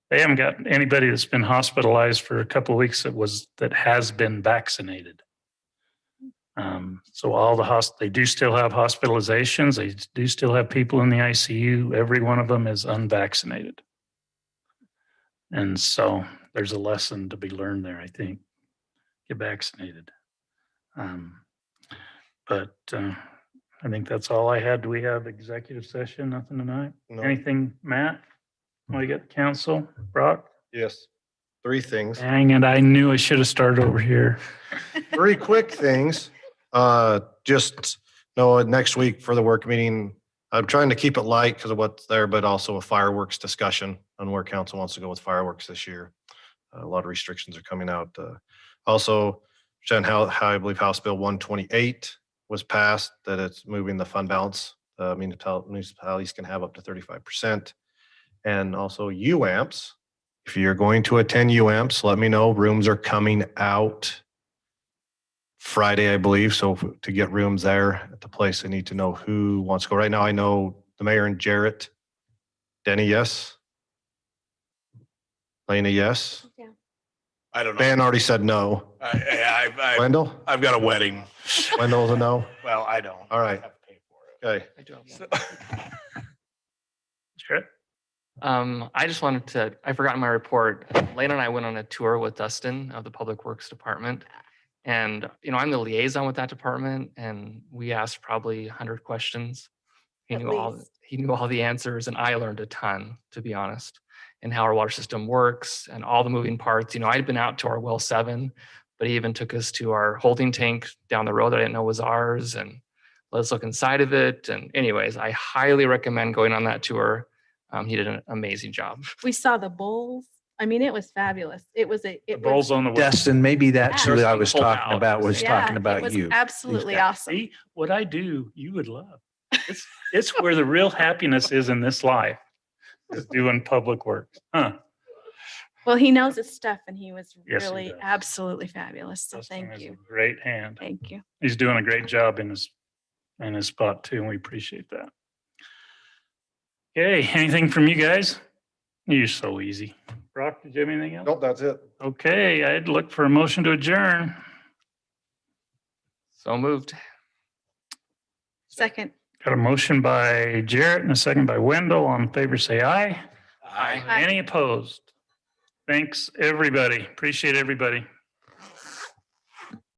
They haven't got anybody that's been hospitalized for a couple of weeks that has been vaccinated. So all they do still have hospitalizations. They do still have people in the ICU. Every one of them is unvaccinated. And so there's a lesson to be learned there, I think. Get vaccinated. But I think that's all I had. Do we have executive session? Nothing tonight? No. Anything, Matt? Want to get the council? Brock? Yes. 3 things. Dang it, I knew I should have started over here. 3 quick things. Just know next week for the work meeting, I'm trying to keep it light because of what's there, but also a fireworks discussion on where council wants to go with fireworks this year. A lot of restrictions are coming out. Also, how I believe House Bill 128 was passed, that it's moving the fund balance. Municipalities can have up to 35%. And also UAMPs. If you're going to attend UAMPs, let me know. Rooms are coming out Friday, I believe. So to get rooms there at the place, I need to know who wants to go. Right now, I know the mayor and Jarrett. Denny, yes. Lena, yes. Yeah. I don't know. Dan already said no. Wendell? I've got a wedding. Wendell's a no? Well, I don't. All right. I have to pay for it. Okay. I do have one. Jarrett? I just wanted to, I forgot in my report, Lena and I went on a tour with Dustin of the Public Works Department. And, I'm the liaison with that department, and we asked probably 100 questions. He At knew all the answers, and I learned a ton, to be honest, and how our water system works and all the moving parts. I'd been out to our well 7, but he even took us to our holding tank down the road that I didn't know was ours, and let us look inside of it. And anyways, I highly recommend going on that tour. He did an amazing job. We saw the bowls. I mean, it was fabulous. It was Bowls on the west. Dustin, maybe that's Yeah. who I was Pulled talking out. about, was Yeah, talking it about was you. absolutely These guys. awesome. See, what I do, you would love. It's where the real happiness is in this life, is doing public work. Huh? Well, he knows his stuff, and he was Yes, he really does. absolutely fabulous. So Dustin thank is a you. great hand. Thank you. He's doing a great job in his in his spot too, and we appreciate that. Okay, anything from you guys? You're so easy. Brock, did you have anything else? Nope, that's it. Okay, I'd look for a motion to adjourn. So moved. Second. Got a motion by Jarrett and a second by Wendell. All in favor, say aye. Aye. Aye. Any opposed? Thanks, everybody. Appreciate everybody.